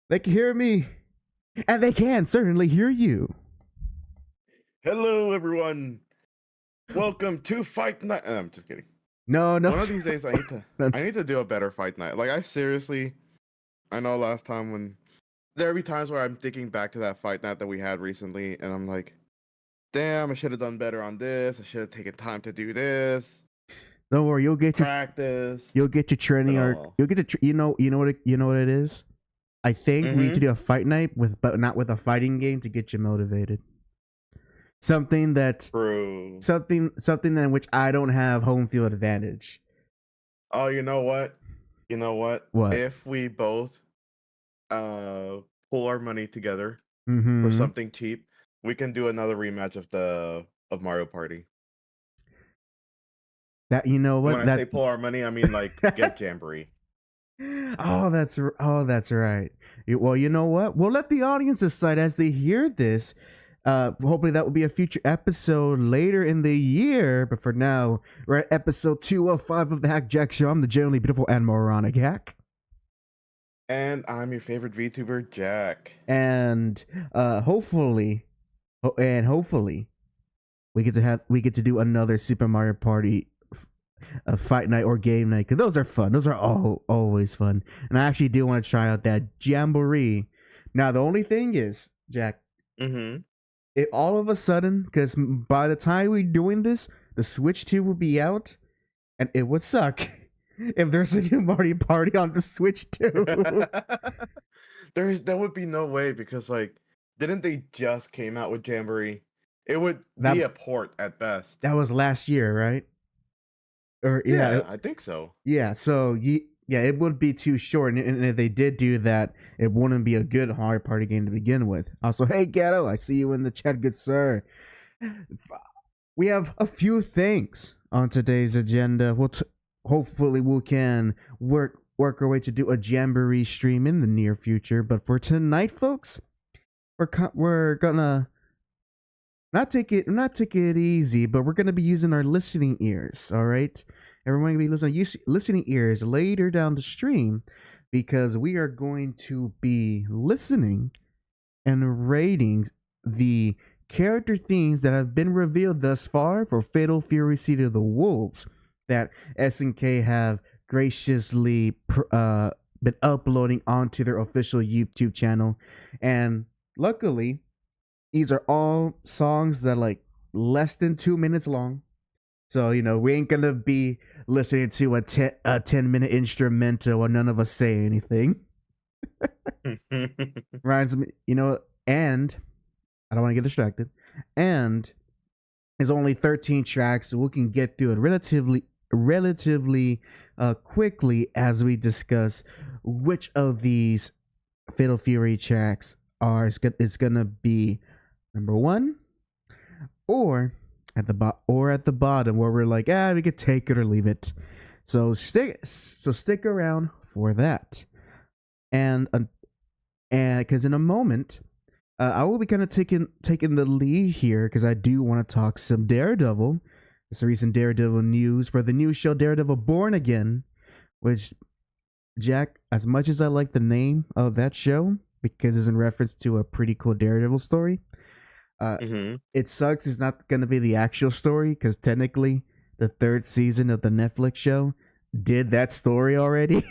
They can hear me, and they can certainly hear you. Hello, everyone. Welcome to Fight Night. I'm just kidding. No. One of these days, I need to do a better Fight Night. Like, I know last time when there be times where I'm thinking back to that Fight Night that we had recently, and I'm like, damn, I should have done better on this. I should have taken time to do this. Don't worry, you'll get practice. You'll get your training arc. You'll get you know what it is. I think we need to do a fight night but not with a fighting game to get you motivated. Something in which I don't have home field advantage. Oh, you know what? What? If we both pull our money together for something cheap, we can do another rematch of Mario Party. That you know what? When I say pull our money, I mean like get Jamboree. Oh, that's right. Well, you know what? We'll let the audience decide as they hear this. Hopefully that will be a future episode later in the year. But for now, we're at episode 205 of the JAC Show. I'm the generally beautiful and moronic HAC. And I'm your favorite VTuber, Jack. And hopefully, we get to do another Super Mario Party a fight night or game night, because those are fun. Those are always fun. And I actually do want to try out that Jamboree. Now, the only thing is, Jack, it all of a sudden, because by the time we're doing this, the Switch 2 will be out, and it would suck if there's a new Mario Party on the Switch 2. There would be no way, because, like, didn't they just came out with Jamboree? It would be a port at best. That was last year, right? Or yeah, I think so. Yeah, so it would be too short, and if they did do that, it wouldn't be a good Mario Party game to begin with. Also, hey Ghetto, I see you in the chat, good sir. We have a few things on today's agenda. Hopefully we can work our way to do a Jamboree stream in the near future. But for tonight, folks, we're gonna not take it easy, but we're gonna be using our listening ears. All right, everyone gonna be listening ears later down the stream, because we are going to be listening and rating the character themes that have been revealed thus far for Fatal Fury Seed of the Wolves that SNK have graciously been uploading onto their official YouTube channel. And luckily, these are all songs that are like less than 2 minutes long. So, we ain't gonna be listening to a 10-minute instrumental where none of us say anything. Reminds me, and I don't want to get distracted. And there's only 13 tracks, so we can get through it relatively quickly as we discuss which of these Fatal Fury tracks is gonna be number one, or at the bottom, where we're like, we could take it or leave it. So stick around for that, and because in a moment, I will be kind of taking the lead here, because I do want to talk some Daredevil. It's the recent Daredevil news for the new show Daredevil Born Again, which, Jack, as much as I like the name of that show because it's in reference to a pretty cool Daredevil story, it sucks it's not going to be the actual story, because technically the third season of the Netflix show did that story already.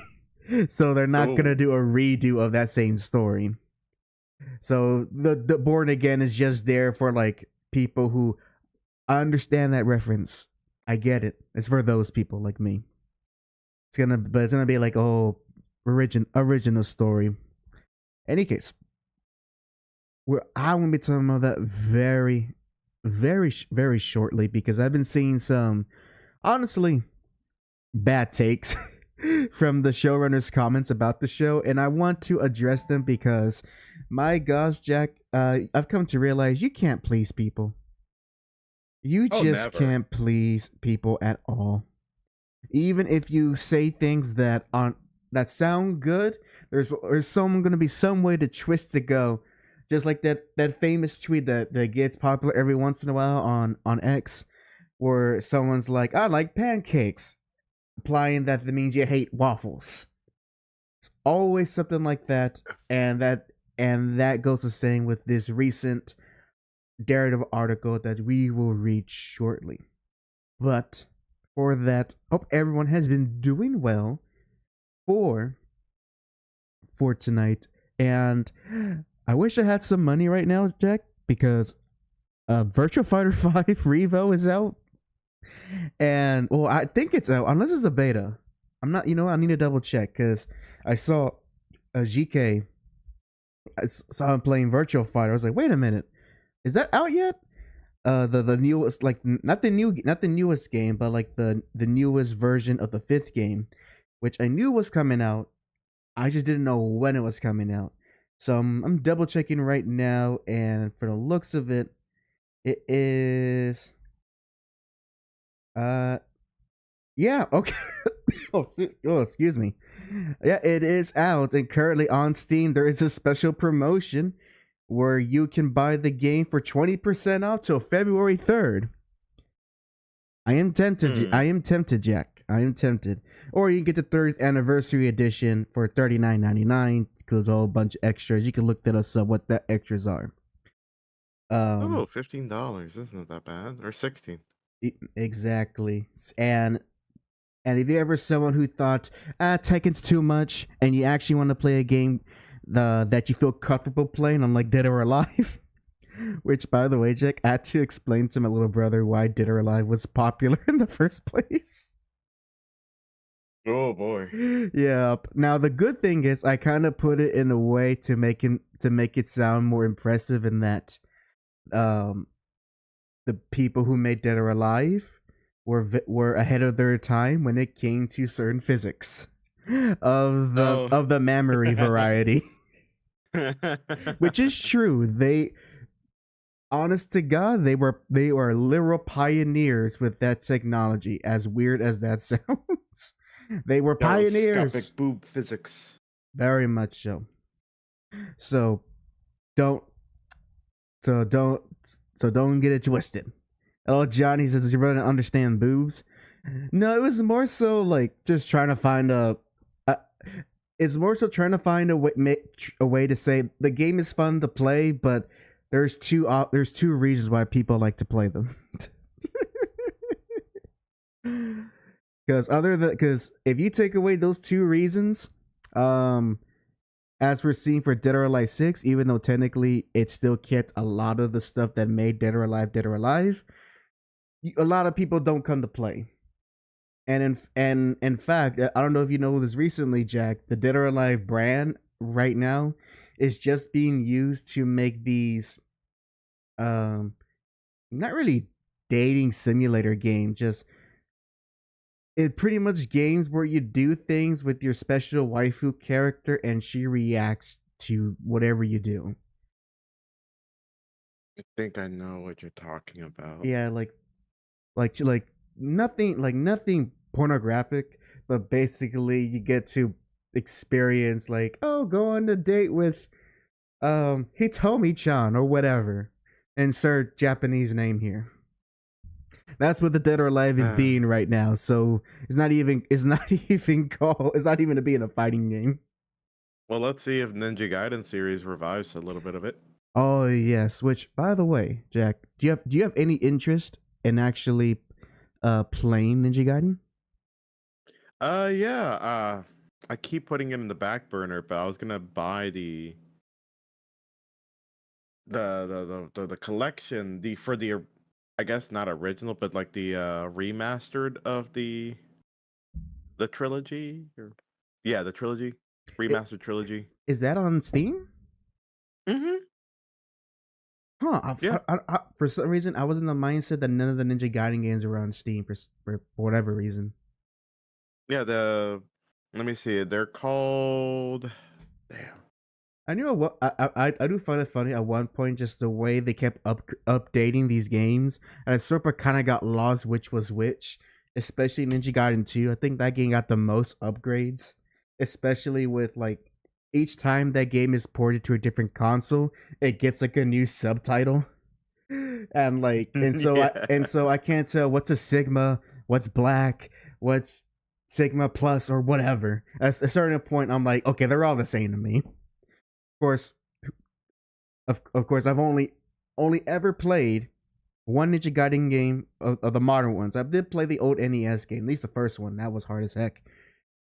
So they're not going to do a redo of that same story. So the Born Again is just there for like people who understand that reference. I get it. It's for those people like me. It's gonna be like, original story. Any case, I'm gonna be talking about that very, very, very shortly, because I've been seeing some, honestly, bad takes from the showrunner's comments about the show, and I want to address them, because, my gosh, Jack, I've come to realize you can't please people. You just can't please people at all. Even if you say things that sound good, there's going to be some way to twist the go. Just like that famous tweet that gets popular every once in a while on X, where someone's like, I like pancakes, implying that means you hate waffles. always something like that, and that goes the same with this recent Daredevil article that we will read shortly. But for that, hope everyone has been doing well for tonight. And I wish I had some money right now, Jack, because Virtua Fighter 5 Revo is out. And well, I think it's out unless it's a beta. I'm not, I need to double check because I saw a GK. I saw him playing Virtua Fighter. I was like, wait a minute, is that out yet? The newest, like not the newest game, but like the newest version of the 5th game, which I knew was coming out. I just didn't know when it was coming out. So I'm double checking right now, and for the looks of it, it is yeah, okay. oh, excuse me. Yeah, it is out and currently on Steam. There is a special promotion where you can buy the game for 20% off till February 3rd. I am tempted. I am tempted, Jack. I am tempted. Or you can get the 3rd anniversary edition for $39.99. Includes a whole bunch of extras. You can look that up what the extras are. $15 isn't that bad, or 16. Exactly. And if you're ever someone who thought Tekken's too much, and you actually want to play a game that you feel comfortable playing, unlike Dead or Alive, which, by the way, Jack, I had to explain to my little brother why Dead or Alive was popular in the first place. Oh boy. Yeah. Now the good thing is I kind of put it in a way to make it sound more impressive, in that the people who made Dead or Alive were ahead of their time when it came to certain physics of the memory variety. Which is true. They, honest to God, they were literal pioneers with that technology, as weird as that sounds. They were pioneers. Telescopic boob physics. Very much so. So don't get it twisted. Oh, Johnny says you really don't understand boobs. No, it was more so like just trying to find it's more so trying to find a way to say the game is fun to play, but there's two reasons why people like to play them. Because if you take away those 2 reasons, as we're seeing for Dead or Alive 6, even though technically it still kept a lot of the stuff that made Dead or Alive, a lot of people don't come to play. And in fact, I don't know if you know this recently, Jack, the Dead or Alive brand right now is just being used to make these not really dating simulator games, just it pretty much games where you do things with your special waifu character and she reacts to whatever you do. I think I know what you're talking about. Yeah, like nothing pornographic, but basically you get to experience go on a date with Hitomi-chan or whatever. Insert Japanese name here. That's what the Dead or Alive is being right now. So it's not even to be in a fighting game. Well, let's see if Ninja Gaiden series revives a little bit of it. Oh yes, which, by the way, Jack, do you have any interest in actually playing Ninja Gaiden? Yeah. I keep putting it in the back burner, but I was gonna buy the collection, I guess not original, but like the remastered of the trilogy, the trilogy, remastered trilogy. Is that on Steam? Mm-hmm. Huh. For some reason, I was in the mindset that none of the Ninja Gaiden games were on Steam for whatever reason. Yeah, let me see. They're called. Damn. I knew I do find it funny at one point, just the way they kept updating these games, and I sort of kind of got lost which was which, especially Ninja Gaiden 2. I think that game got the most upgrades, especially with each time that game is ported to a different console, it gets a new subtitle. And so I can't tell what's a Sigma, what's black, what's Sigma Plus or whatever. At a certain point, I'm like, okay, they're all the same to me. Of course, of course, I've only ever played one Ninja Gaiden game of the modern ones. I did play the old NES game, at least the first one. That was hard as heck.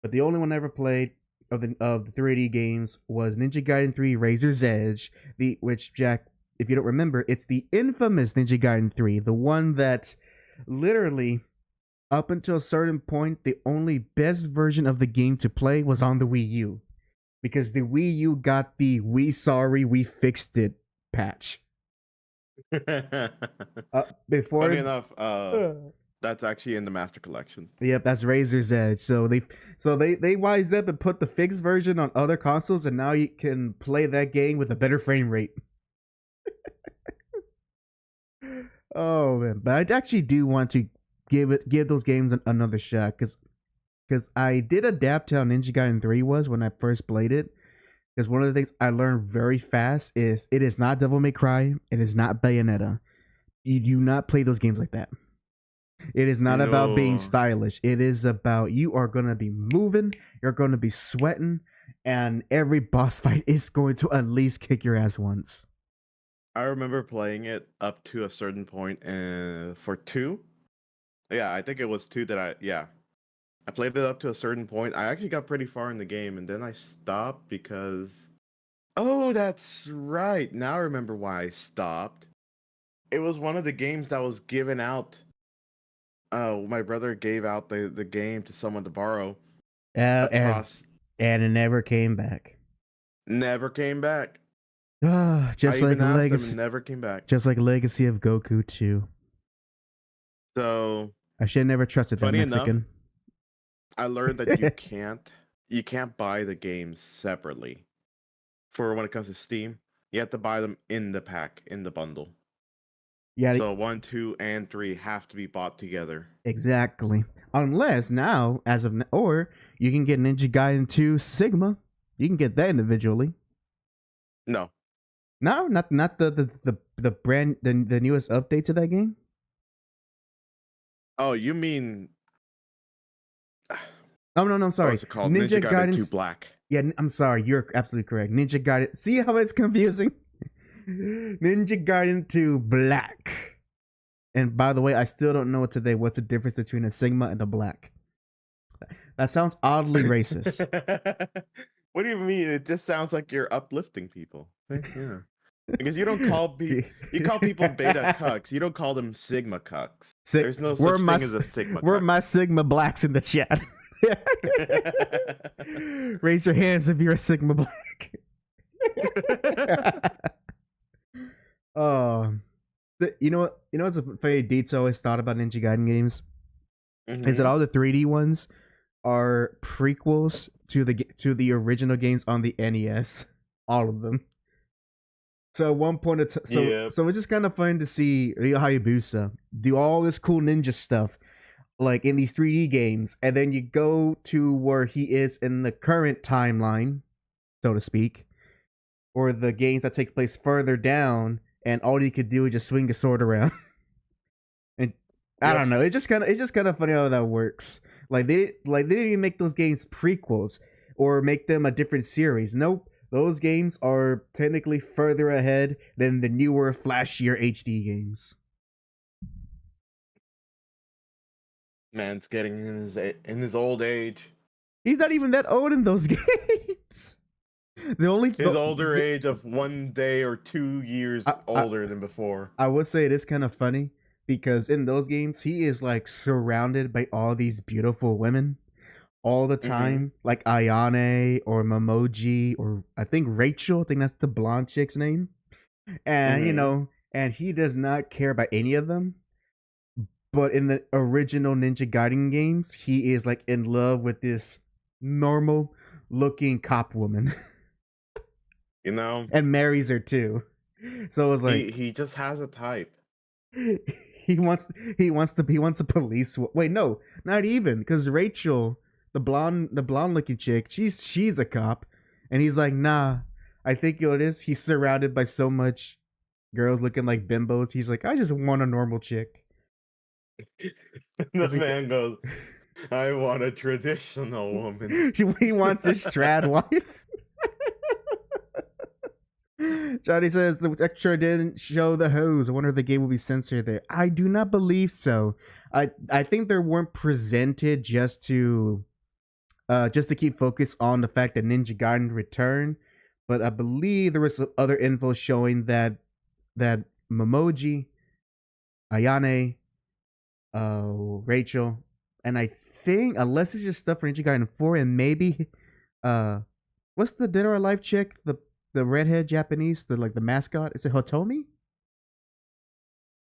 But the only one I ever played of the 3D games was Ninja Gaiden 3 Razor's Edge, which, Jack, if you don't remember, it's the infamous Ninja Gaiden 3, the one that literally, up until a certain point, the only best version of the game to play was on the Wii U. Because the Wii U got the "We sorry, we fixed it" patch. Before, funny enough, that's actually in the Master Collection. Yep, that's Razor's Edge. So they wised up and put the fixed version on other consoles, and now you can play that game with a better frame rate. Oh man, but I actually do want to give those games another shot, because I did adapt to how Ninja Gaiden 3 was when I first played it. Because one of the things I learned very fast is it is not Devil May Cry, it is not Bayonetta. You do not play those games like that. It is not about being stylish. It is about you are going to be moving, you're going to be sweating, and every boss fight is going to at least kick your ass once. I remember playing it up to a certain point for 2. Yeah, I think it was 2 that I played it up to a certain point. I actually got pretty far in the game, and then I stopped because... Oh, that's right. Now I remember why I stopped. It was one of the games that was given out. My brother gave out the game to someone to borrow. And it never came back. Never came back. Just like Legacy. Never came back. Just like Legacy of Goku 2. So I should have never trusted that Mexican. Enough, I learned that you can't buy the games separately. For when it comes to Steam, you have to buy them in the pack, in the bundle. Yeah. So 1, 2, and 3 have to be bought together. Exactly. Unless now, or you can get Ninja Gaiden 2 Sigma. You can get that individually. No, not the brand the newest update to that game. Oh, you mean? Oh no, I'm sorry. What's it called? Ninja Gaiden 2 Black. Yeah, I'm sorry. You're absolutely correct. Ninja Gaiden. See how it's confusing? Ninja Gaiden 2 Black. And by the way, I still don't know today what's the difference between a Sigma and a Black. That sounds oddly racist. What do you mean? It just sounds like you're uplifting people. Yeah. Because you don't call you call people beta cucks. You don't call them Sigma cucks. There's no such thing as a Sigma cuck. We're my Sigma Blacks in the chat. Raise your hands if you're a Sigma Black. You know what's a very detail I always thought about Ninja Gaiden games? Mm-hmm. Is that all the 3D ones are prequels to the original games on the NES. All of them. So at one point, so it's just kind of fun to see Ryo Hayabusa do all this cool ninja stuff, like in these 3D games, and then you go to where he is in the current timeline, so to speak, or the games that takes place further down, and all you could do is just swing a sword around. And I don't know, it's just kind of funny how that works. Like they didn't even make those games prequels or make them a different series. Nope. Those games are technically further ahead than the newer, flashier HD games. Man's getting in his old age. He's not even that old in those games. His older age of 1 day or 2 years older than before. I would say it is kind of funny because in those games he is like surrounded by all these beautiful women. All the time, like Ayane or Momoji or I think Rachel. I think that's the blonde chick's name. And and he does not care about any of them. But in the original Ninja Gaiden games, he is like in love with this normal looking cop woman. And marries her too. So it was like he just has a type. He wants a police. Wait, no, not even, because Rachel, the blonde looking chick, she's a cop, and he's like, nah. I think it is. He's surrounded by so much girls looking like bimbos. He's like, I just want a normal chick. This man goes, I want a traditional woman. He wants his trad wife. Johnny says the extra didn't show the hose. I wonder if the game will be censored there. I do not believe so. I think they weren't presented just to keep focus on the fact that Ninja Gaiden returned, but I believe there was some other info showing that Momoji, Ayane, Rachel, and I think unless it's just stuff for Ninja Gaiden 4 and maybe what's the Dead or Alive chick, the redhead Japanese, the mascot, is it Hotomi? Is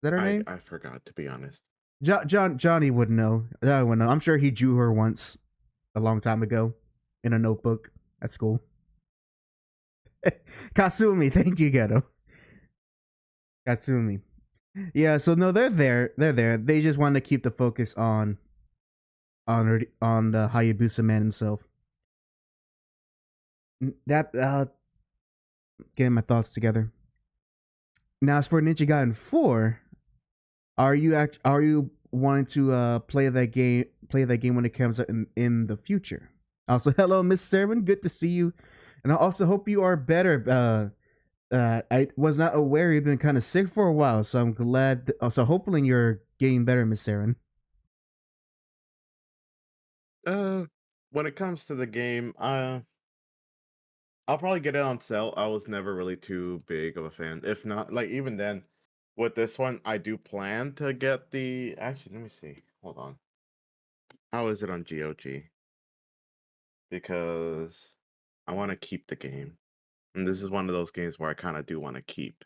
that her name? I forgot, to be honest. Johnny would know. I'm sure he drew her once a long time ago in a notebook at school. Kasumi, thank you, Ghetto. Kasumi. Yeah, so no, they're there. They just want to keep the focus on the Hayabusa man himself. That getting my thoughts together. Now, as for Ninja Gaiden 4, are you wanting to play that game when it comes out in the future? Also, hello, Miss Sermon, good to see you, and I also hope you are better. I was not aware you've been kind of sick for a while, so I'm glad. So hopefully you're getting better, Miss Saren. When it comes to the game, I'll probably get it on sale. I was never really too big of a fan. If not, like even then, with this one, I do plan to get the. Actually, let me see. Hold on. How is it on GOG? Because I want to keep the game, and this is one of those games where I kind of do want to keep.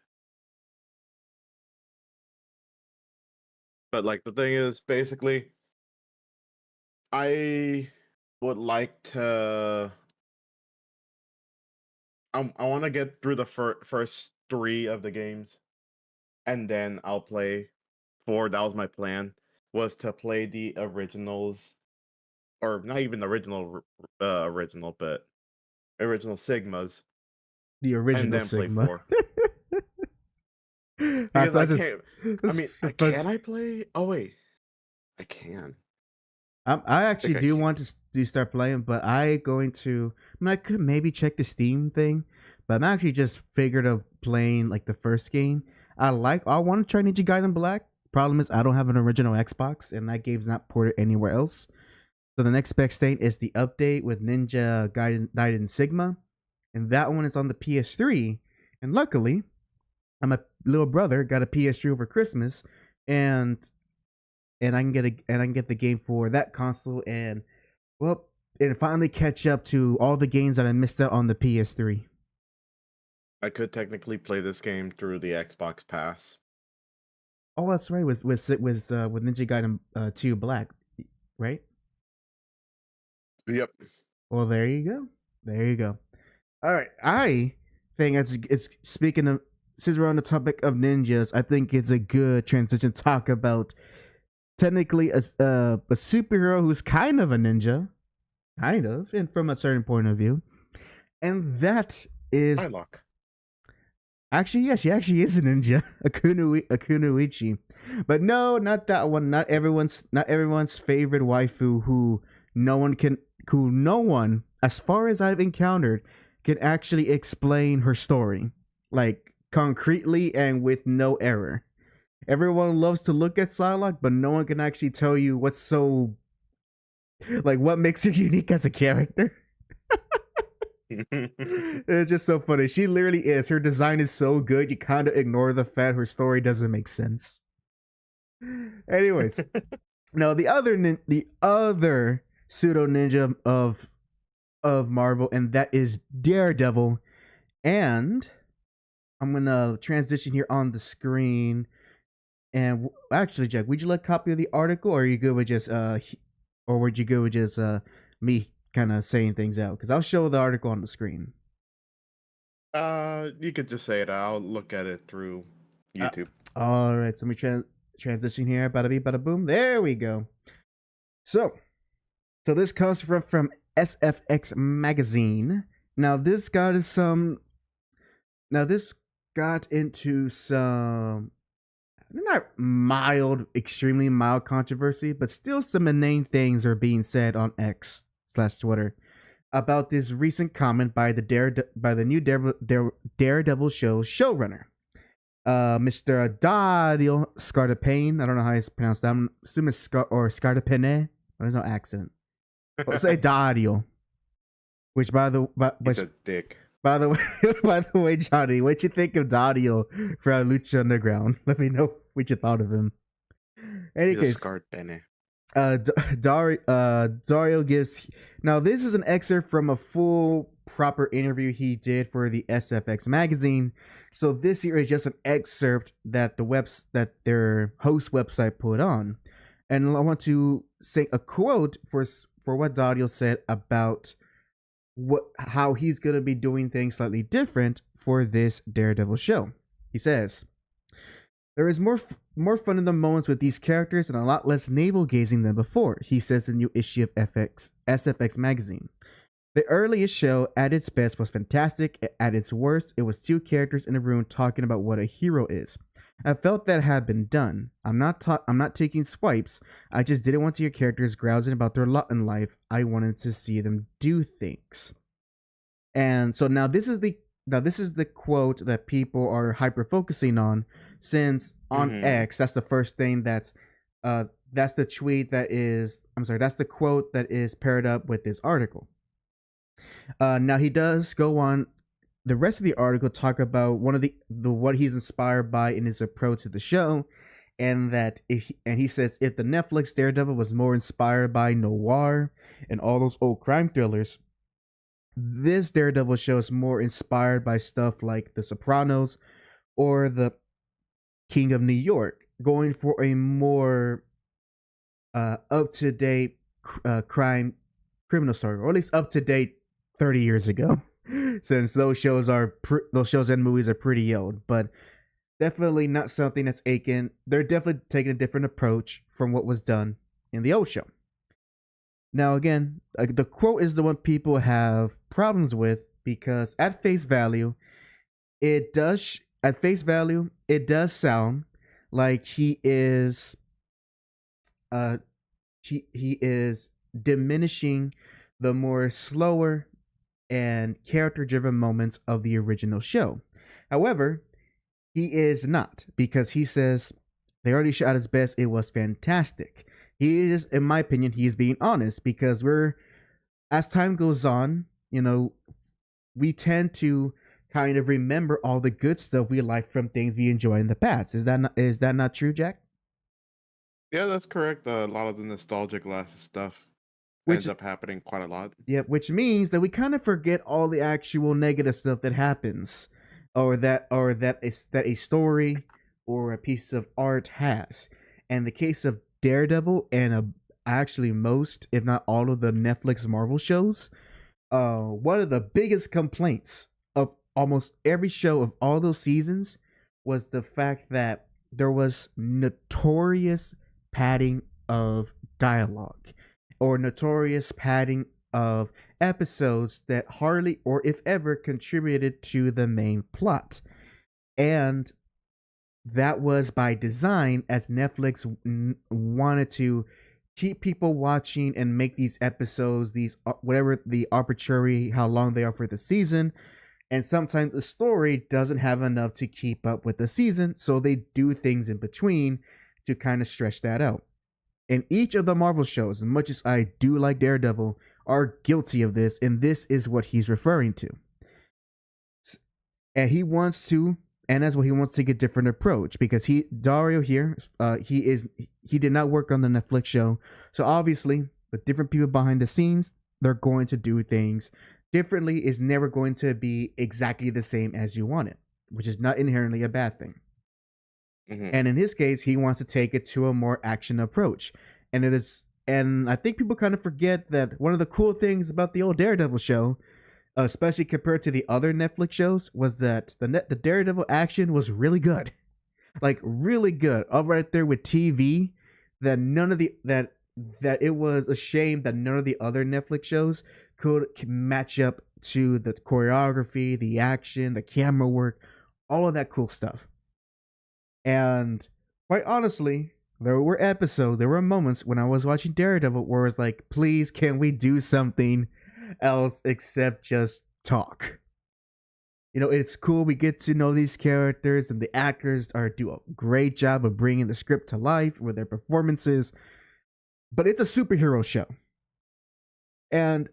But like the thing is, basically, I would like to. I want to get through the first 3 of the games, and then I'll play 4. That was my plan. Was to play the originals, or not even the original, but original Sigmas. The original and then Sigma. Play 4. Because I can't. I mean, can I play? Oh wait, I can. I actually do want to start playing, but I could maybe check the Steam thing, but I'm actually just figured of playing like the first game. I want to try Ninja Gaiden Black. Problem is I don't have an original Xbox, and that game's not ported anywhere else. So the next best thing is the update with Ninja Gaiden Sigma, and that one is on the PS3. And luckily, my little brother got a PS3 over Christmas, and I can get the game for that console, and finally catch up to all the games that I missed out on the PS3. I could technically play this game through the Xbox Pass. Oh, that's right. With Ninja Gaiden 2 Black, right? Yep. Well, there you go. All right, I think it's speaking of, since we're on the topic of ninjas, I think it's a good transition to talk about technically a superhero who's kind of a ninja, and from a certain point of view, and that is Hylock. Actually, yeah, she actually is a ninja, Akunoichi. But no, not that one. Not everyone's favorite waifu who no one, as far as I've encountered, can actually explain her story, like concretely and with no error. Everyone loves to look at Psylocke, but no one can actually tell you what makes her unique as a character. It's just so funny. She literally is. Her design is so good, you kind of ignore the fact her story doesn't make sense. Anyways, no, the other pseudo ninja of Marvel, and that is Daredevil. And I'm gonna transition here on the screen. And actually, Jack, would you like a copy of the article, or are you good with just or would you go with just me kind of saying things out? Because I'll show the article on the screen. You could just say it. I'll look at it through YouTube. All right, so let me transition here. Bada beep, bada boom. There we go. So this comes from SFX magazine. Now this got into some. not mild, extremely mild controversy, but still some inane things are being said on X/Twitter about this recent comment by the new Daredevil show showrunner, Mr. Dario Scartapane. I don't know how it's pronounced. I'm assuming Scartapane. There's no accent. Let's say Dario. Which He's a dick. By the way, Johnny, what you think of Dario from Lucha Underground? Let me know what you thought of him. Any case, Dario gives. Now, this is an excerpt from a full, proper interview he did for the SFX magazine. So this here is just an excerpt that that their host website put on, and I want to say a quote for what Dario said about how he's going to be doing things slightly different for this Daredevil show. He says, "There is more fun in the moments with these characters and a lot less navel-gazing than before," he says in the new issue of SFX magazine. "The earliest show at its best was fantastic. At its worst, it was two characters in a room talking about what a hero is. I felt that had been done. I'm not taking swipes. I just didn't want to hear characters grousing about their lot in life. I wanted to see them do things." And so now this is the quote that people are hyper focusing on, since on X, that's the first thing that's the tweet that is that's the quote that is paired up with this article. Now he does go on the rest of the article, talk about one of the what he's inspired by in his approach to the show, and he says if the Netflix Daredevil was more inspired by noir and all those old crime thrillers, this Daredevil show is more inspired by stuff like The Sopranos or The King of New York, going for a more up to date criminal story, or at least up to date 30 years ago. Since those shows and movies are pretty old, but definitely not something that's aching. They're definitely taking a different approach from what was done in the old show. Now, again, the quote is the one people have problems with, because at face value, it does sound like he is diminishing the more slower and character-driven moments of the original show. However, he is not, because he says they already shot his best. It was fantastic. He is, in my opinion, he is being honest, because as time goes on, we tend to kind of remember all the good stuff we like from things we enjoy in the past. Is that not true, Jack? Yeah, that's correct. A lot of the nostalgic stuff ends up happening quite a lot. Yeah, which means that we kind of forget all the actual negative stuff that happens, or that a story or a piece of art has. And the case of Daredevil and actually most, if not all, of the Netflix Marvel shows, one of the biggest complaints of almost every show of all those seasons was the fact that there was notorious padding of dialogue, or notorious padding of episodes that hardly or if ever contributed to the main plot. And that was by design, as Netflix wanted to keep people watching and make these episodes, whatever the arbitrary how long they are for the season. And sometimes the story doesn't have enough to keep up with the season, so they do things in between to kind of stretch that out. And each of the Marvel shows, as much as I do like Daredevil, are guilty of this, and this is what he's referring to. And that's what he wants to take a different approach, because Dario here, he did not work on the Netflix show. So obviously, with different people behind the scenes, they're going to do things differently. Is never going to be exactly the same as you want it, which is not inherently a bad thing. And in his case, he wants to take it to a more action approach. And I think people kind of forget that one of the cool things about the old Daredevil show, especially compared to the other Netflix shows, was that the Daredevil action was really good. Like, really good. Up right there with TV, that it was a shame that none of the other Netflix shows could match up to the choreography, the action, the camera work, all of that cool stuff. And quite honestly, there were moments when I was watching Daredevil where I was like, please, can we do something else except just talk? It's cool. We get to know these characters, and the actors do a great job of bringing the script to life with their performances. But it's a superhero show. And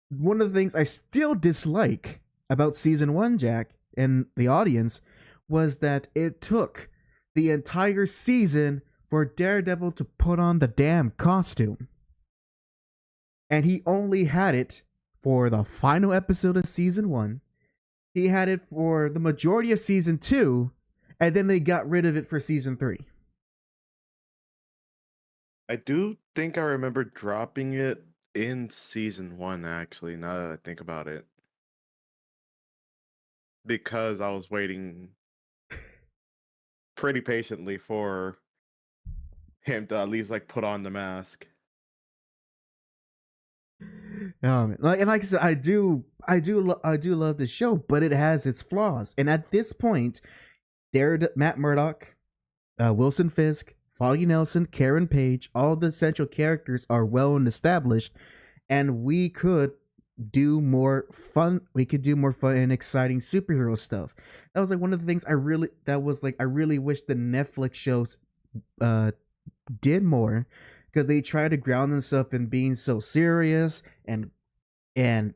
one of the things I still dislike about season 1, Jack, and the audience, was that it took the entire season for Daredevil to put on the damn costume. And he only had it for the final episode of season 1. He had it for the majority of season 2, and then they got rid of it for season 3. I do think I remember dropping it in season 1, actually, now that I think about it. Because I was waiting pretty patiently for him to at least like put on the mask. Like I said, I do love the show, but it has its flaws. And at this point, Matt Murdock, Wilson Fisk, Foggy Nelson, Karen Page, all the central characters are well established, and we could do more fun. We could do more fun and exciting superhero stuff. That was like one of the things I really wish the Netflix shows did more, because they try to ground themselves in being so serious and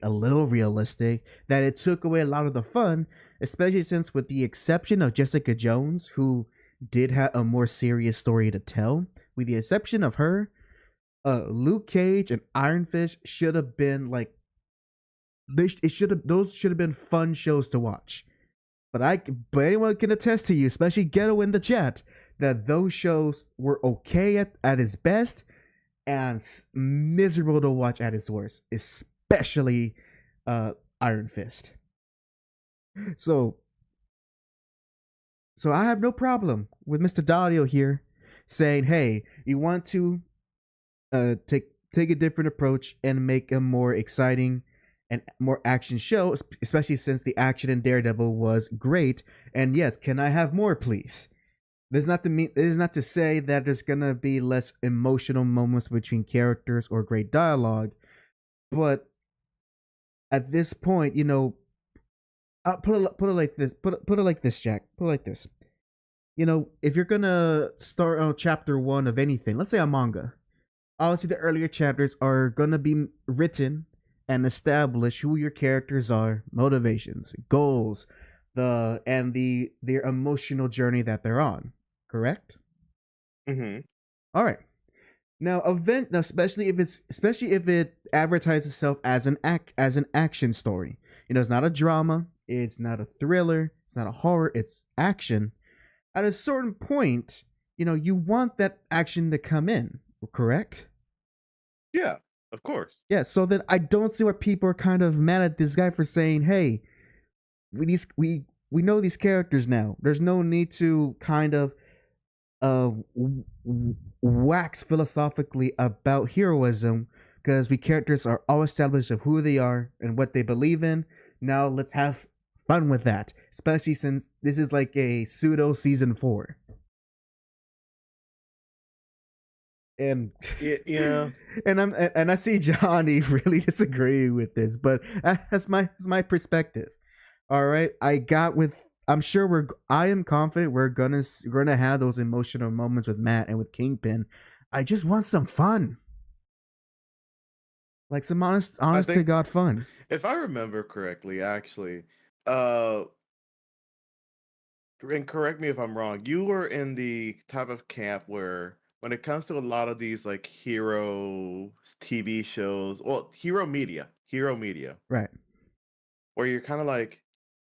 a little realistic that it took away a lot of the fun, especially since, with the exception of Jessica Jones, who did have a more serious story to tell, with the exception of her, Luke Cage and Iron Fist should have been like, those should have been fun shows to watch. But anyone can attest to you, especially Ghetto in the chat, that those shows were okay at its best and miserable to watch at its worst, especially Iron Fist. So I have no problem with Mr. Dario here saying, hey, you want to take a different approach and make a more exciting and more action show, especially since the action in Daredevil was great. And yes, can I have more, please? This is not to say that there's gonna be less emotional moments between characters or great dialogue, but at this point, put it like this. Put it like this, Jack. Put it like this. If you're gonna start on chapter 1 of anything, let's say a manga, obviously the earlier chapters are gonna be written and establish who your characters are, motivations, goals, their emotional journey that they're on. Correct? Mm-hmm. All right. Now, especially if it advertises itself as an action story. It's not a drama, it's not a thriller, it's not a horror, it's action. At a certain point, you want that action to come in, correct? Yeah, of course. Yeah, so then I don't see why people are kind of mad at this guy for saying, hey, we know these characters now. There's no need to kind of wax philosophically about heroism, because characters are all established of who they are and what they believe in. Now let's have fun with that, especially since this is like a pseudo season 4. And yeah, and I see Johnny really disagree with this, but that's my perspective. All right, I am confident we're gonna have those emotional moments with Matt and with Kingpin. I just want some fun, like some honest to God fun. If I remember correctly, actually, and correct me if I'm wrong, you were in the type of camp where, when it comes to a lot of these like hero TV shows, well, hero media, Right. where you're kind of like,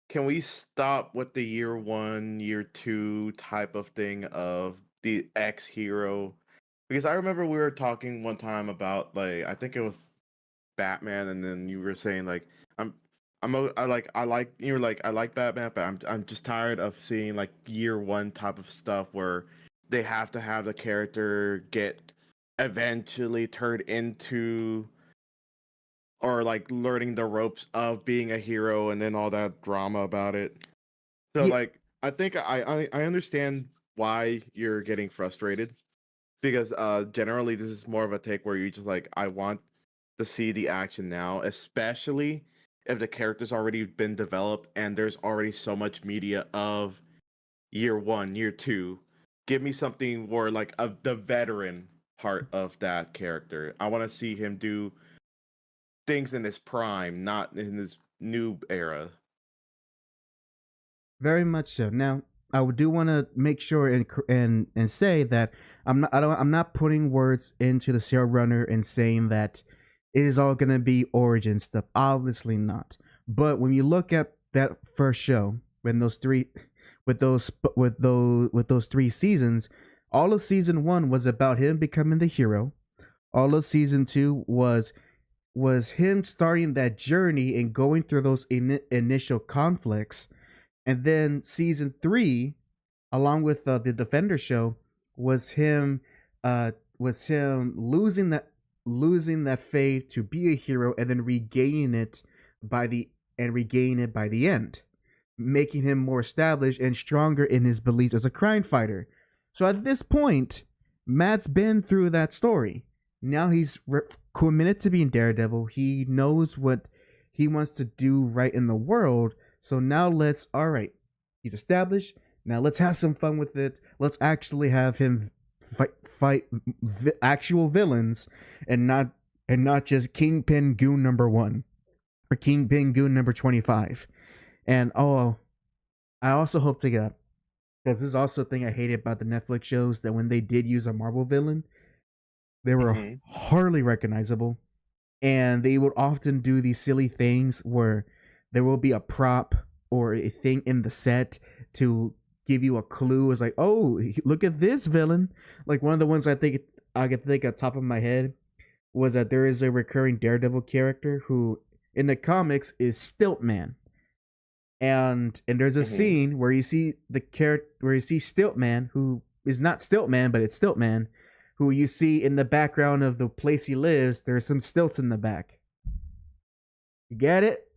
can we stop with the year 1, year 2 type of thing of the X hero? Because I remember we were talking one time about, like, I think it was Batman, and then you were saying like, you were like, I like Batman, but I'm just tired of seeing like year 1 type of stuff where they have to have the character get eventually turned into, or like learning the ropes of being a hero, and then all that drama about it. So Yeah. like, I think I understand why you're getting frustrated, because generally this is more of a take where you just like, I want to see the action now, especially if the character's already been developed and there's already so much media of year one, year two. Give me something more like the veteran part of that character. I want to see him do things in his prime, not in his new era. Very much so. Now, I do want to make sure and say that I'm not putting words into the showrunner and saying that it is all gonna be origin stuff. Obviously not. But when you look at that first show, when those three, with those 3 seasons, all of season 1 was about him becoming the hero. All of season 2 was him starting that journey and going through those initial conflicts. And then season 3, along with the Defender show, was him losing that faith to be a hero and then regaining it by the end, making him more established and stronger in his beliefs as a crime fighter. So at this point, Matt's been through that story. Now he's committed to being Daredevil. He knows what he wants to do right in the world. So now he's established. Now let's have some fun with it. Let's actually have him fight actual villains and not just Kingpin Goon number 1 or Kingpin Goon number 25. And I also hope to God, because this is also a thing I hated about the Netflix shows, that when they did use a Marvel villain, they were hardly recognizable, and they would often do these silly things where there will be a prop or a thing in the set to give you a clue. It's like, oh, look at this villain. Like one of the ones I can think at top of my head was that there is a recurring Daredevil character who in the comics is Stiltman. And there's a scene where you see Stiltman, who is not Stiltman, but it's Stiltman, who you see in the background of the place he lives. There's some stilts in the back. You get it?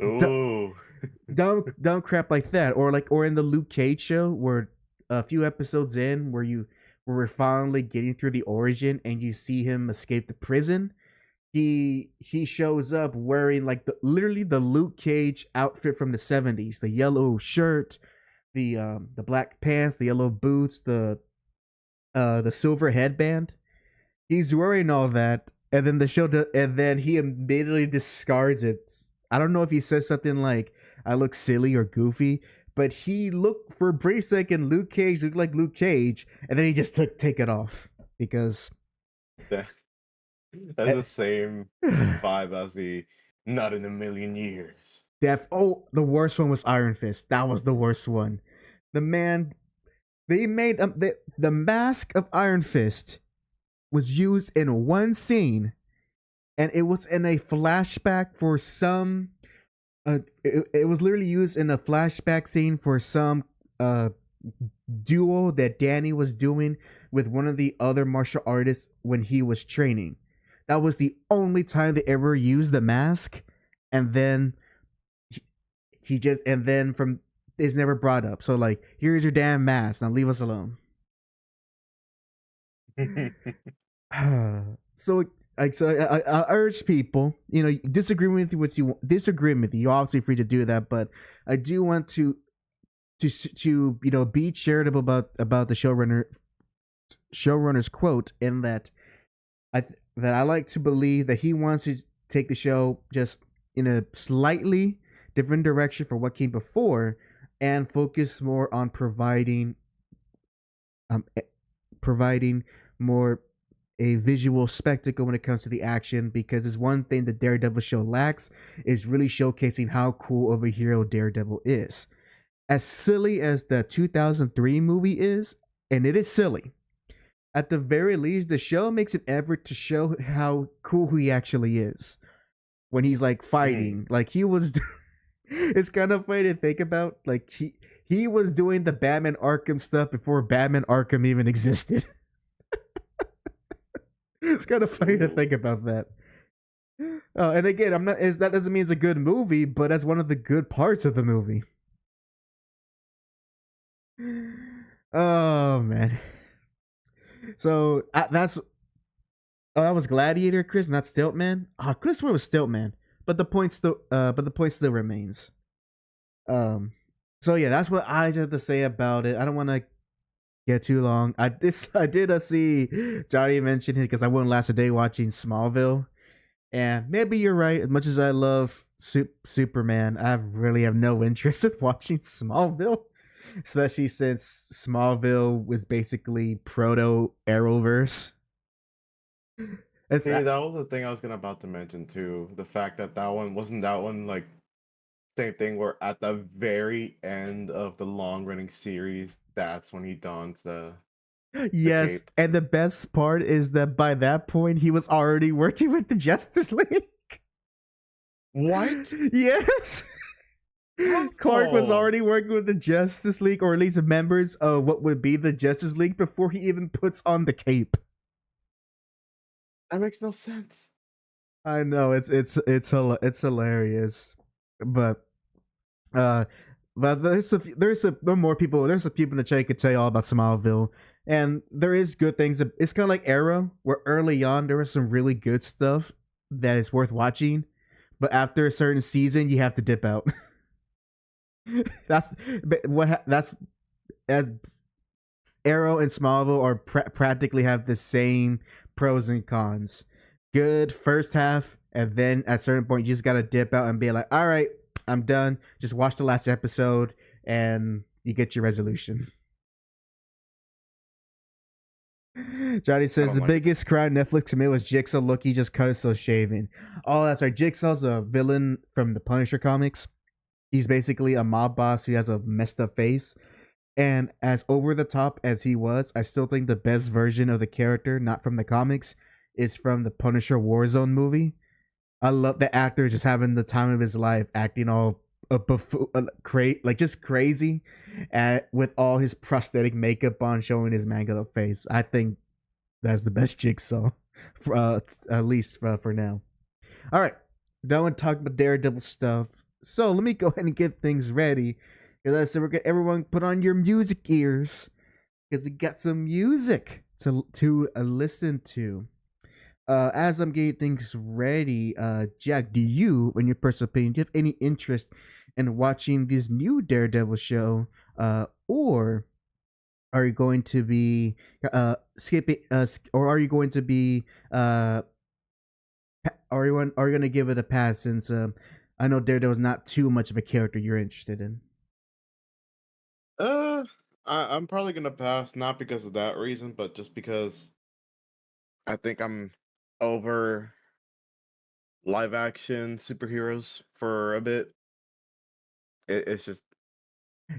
Ooh. Dumb crap like that, or in the Luke Cage show, where a few episodes in, where we're finally getting through the origin, and you see him escape the prison. He shows up wearing like literally the Luke Cage outfit from the 70s, the yellow shirt, the black pants, the yellow boots, the silver headband. He's wearing all that, and then he immediately discards it. I don't know if he says something like, I look silly or goofy, but he looked, for a brief second, Luke Cage looked like Luke Cage, and then he just take it off because that's the same vibe as the not in a million years. The worst one was Iron Fist. That was the worst one. They made the mask of Iron Fist was used in one scene, and it was in a flashback for some. It was literally used in a flashback scene for some duo that Danny was doing with one of the other martial artists when he was training. That was the only time they ever used the mask, and then it's never brought up. So like, here's your damn mask. Now leave us alone. So I urge people, disagree with you. You're obviously free to do that, but I do want to be charitable about the showrunner's quote, in that I like to believe that he wants to take the show just in a slightly different direction for what came before, and focus more on providing more a visual spectacle when it comes to the action, because it's one thing the Daredevil show lacks, is really showcasing how cool of a hero Daredevil is. As silly as the 2003 movie is, and it is silly, at the very least, the show makes an effort to show how cool he actually is when he's like fighting. Like he was, it's kind of funny to think about. Like he was doing the Batman Arkham stuff before Batman Arkham even existed. It's kind of funny to think about that. And again, that doesn't mean it's a good movie, but that's one of the good parts of the movie. Oh man. So that was Gladiator, Chris, not Stiltman. Chris was Stiltman, but the point still remains. Um, so yeah, that's what I just have to say about it. I don't want to get too long. I did see Johnny mention it because I wouldn't last a day watching Smallville, and maybe you're right. As much as I love Superman, I really have no interest in watching Smallville, especially since Smallville was basically proto Arrowverse. It's Hey, that was the thing I was gonna about to mention too. The fact that that one like same thing where at the very end of the long running series, that's when he dons the yes, cape. and the best part is that by that point he was already working with the Justice League. What? Yes. Clark was Oh, already working with the Justice League, or at least members of what would be the Justice League, before he even puts on the cape. that makes no sense. I know it's hilarious, but uh, but there's more people. There's some people in the chat could tell you all about Smallville, and there is good things. It's kind of like Arrow, where early on there was some really good stuff that is worth watching, but after a certain season, you have to dip out. that's that's as Arrow and Smallville are practically have the same pros and cons. Good first half, and then at a certain point, you just gotta dip out and be like, "All right, I'm done. Just watch the last episode, and you get your resolution." Johnny I says don't the like it. biggest cry on Netflix to me was Jigsaw. Look, he just cut himself shaving. Oh, that's right. Jigsaw's a villain from the Punisher comics. He's basically a mob boss who has a messed up face. And as over the top as he was, I still think the best version of the character, not from the comics, is from the Punisher Warzone movie. I love the actor just having the time of his life, acting all like just crazy, with all his prosthetic makeup on, showing his mangled up face. I think that's the best Jigsaw, at least for now. All right, now we're talking about Daredevil stuff. So let me go ahead and get things ready. Because I said, everyone put on your music ears, because we got some music to listen to. As I'm getting things ready, Jack, do you, in your personal opinion, do you have any interest in watching this new Daredevil show, or are you going to be skipping, or are you going to be are you going to give it a pass, since I know Daredevil's not too much of a character you're interested in? Uh, I'm probably gonna pass, not because of that reason, but just because I think I'm over live action superheroes for a bit. It's just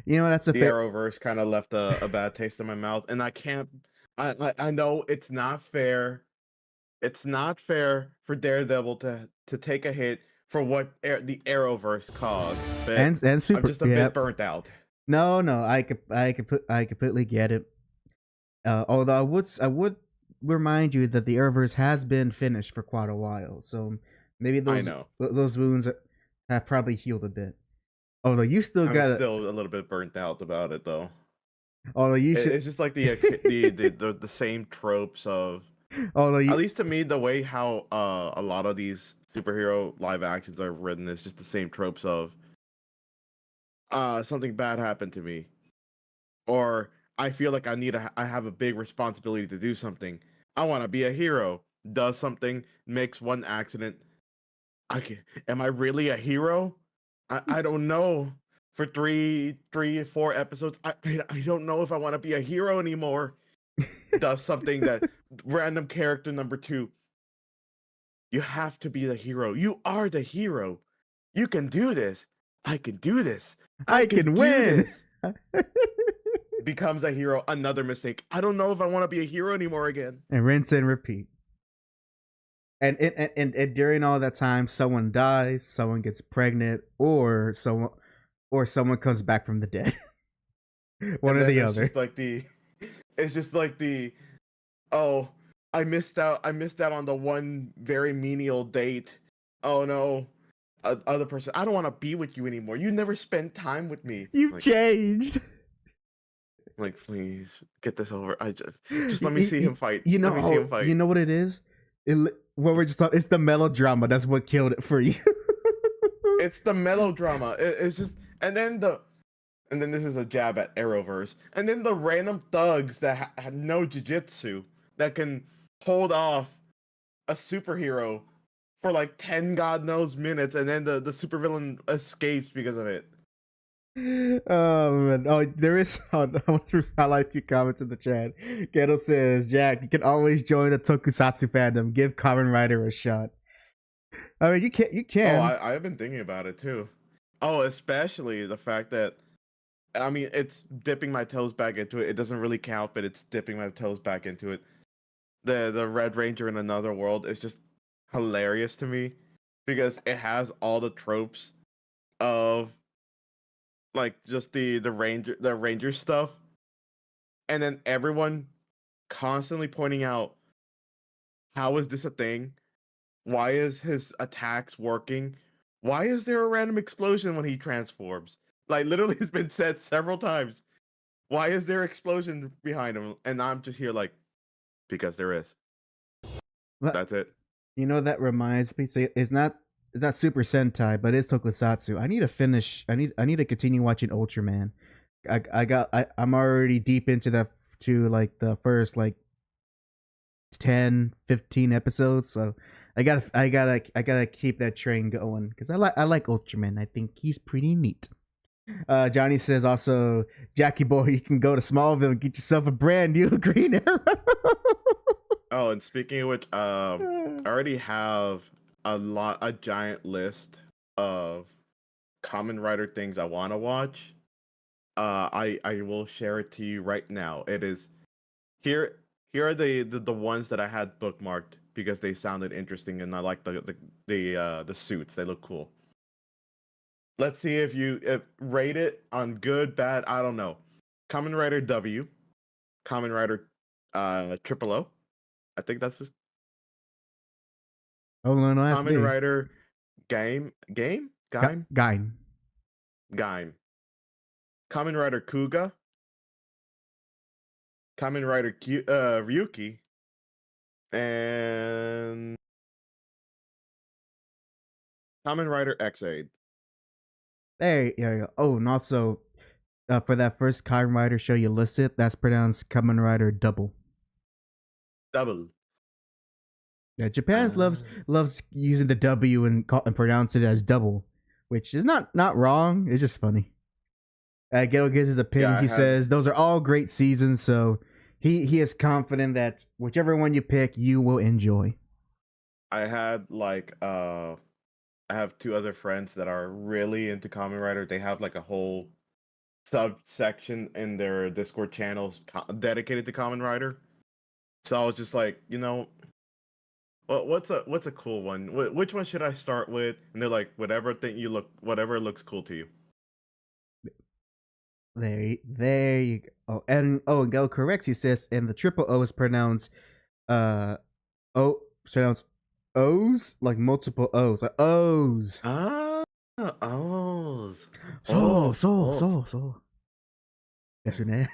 You know, that's a the fair. Arrowverse kind of left a bad taste in my mouth, and I can't. I know it's not fair. It's not fair for Daredevil to take a hit for what the Arrowverse caused, but And I'm super, just a yeah. bit burnt out. No, I completely get it. Although I would remind you that the Arrowverse has been finished for quite a while, so maybe I know. those wounds have probably healed a bit. Although you still I'm got it. still a little bit burnt out about it, though. Although you should. It's just like the same tropes of, Although at you. least to me, the way how a lot of these superhero live actions are written is just the same tropes of something bad happened to me, or I feel like I have a big responsibility to do something. I want to be a hero. Does something, makes one accident. Am I really a hero? I don't know. For 4 episodes, I don't know if I want to be a hero anymore. Does something that random character number 2. You have to be the hero. You are the hero. You can do this. I can do this. I I can can do win. this. Becomes a hero. Another mistake. I don't know if I want to be a hero anymore again. And rinse and repeat. And during all that time, someone dies, someone gets pregnant, or someone comes back from the dead. One And or then the it's other. just like it's just like oh, I missed out. I missed out on the one very menial date. Oh no, other person. I don't want to be with you anymore. You never spend time with me. You've Like, changed. Like, please get this over. Just let me Y- see y- him fight. You know, Let me see him fight. you know what it is? What we're just talking, it's the melodrama. That's what killed it for you. It's the melodrama. It's just, and then this is a jab at Arrowverse, and then the random thugs that had no jujitsu that can hold off a superhero for like 10 god knows minutes, and then the supervillain escapes because of it. Oh man! Oh, there is. I want to highlight a few comments in the chat. Ghetto says, "Jack, you can always join the Tokusatsu fandom. Give Kamen Rider a shot." I mean, you can. You Oh, can. I've been thinking about it too. Oh, especially the fact that, I mean, it's dipping my toes back into it. It doesn't really count, but it's dipping my toes back into it. The Red Ranger in Another World is just hilarious to me because it has all the tropes of like just the ranger stuff, and then everyone constantly pointing out, how is this a thing? Why is his attacks working? Why is there a random explosion when he transforms? Like, literally, it's been said several times. Why is there explosion behind him? And I'm just here like, because there is. Well, That's it. you know, that reminds me. It's not Super Sentai, but it's Tokusatsu. I need to finish. I need to continue watching Ultraman. I'm already deep into that, to like the first like 10, 15 episodes. So I gotta keep that train going because I like Ultraman. I think he's pretty neat. Johnny says also, Jackie boy, you can go to Smallville and get yourself a brand new Green Arrow. Oh, and speaking of which, I already have a giant list of Kamen Rider things I want to watch. I will share it to you right now. It is here. Here are the ones that I had bookmarked because they sounded interesting and I like the suits. They look cool. Let's see if you rate it on good, bad. I don't know. Kamen Rider W, Kamen Rider Triple O. I think that's just Oh no, that's Kamen me. Rider Gaim. Gain. Kamen Rider Kuga, Kamen Rider Ryuki, and Kamen Rider X-Aid. There you go. Oh, and also for that first Kamen Rider show you listed, that's pronounced Kamen Rider Double. Double. Yeah, Japan loves using the W and pronounce it as double, which is not wrong. It's just funny. Ghetto gives his opinion. Yeah, He says those are all great seasons, so he is confident that whichever one you pick, you will enjoy. I had like I have two other friends that are really into Kamen Rider. They have like a whole subsection in their Discord channels dedicated to Kamen Rider. So I was just like, what's a cool one? Which one should I start with? And they're like, whatever looks cool to you. There you go. Oh, and Ghetto corrects. He says, and the triple O is pronounced pronounced O's, like multiple O's, like O's. Ah, O's. So. Yes or no?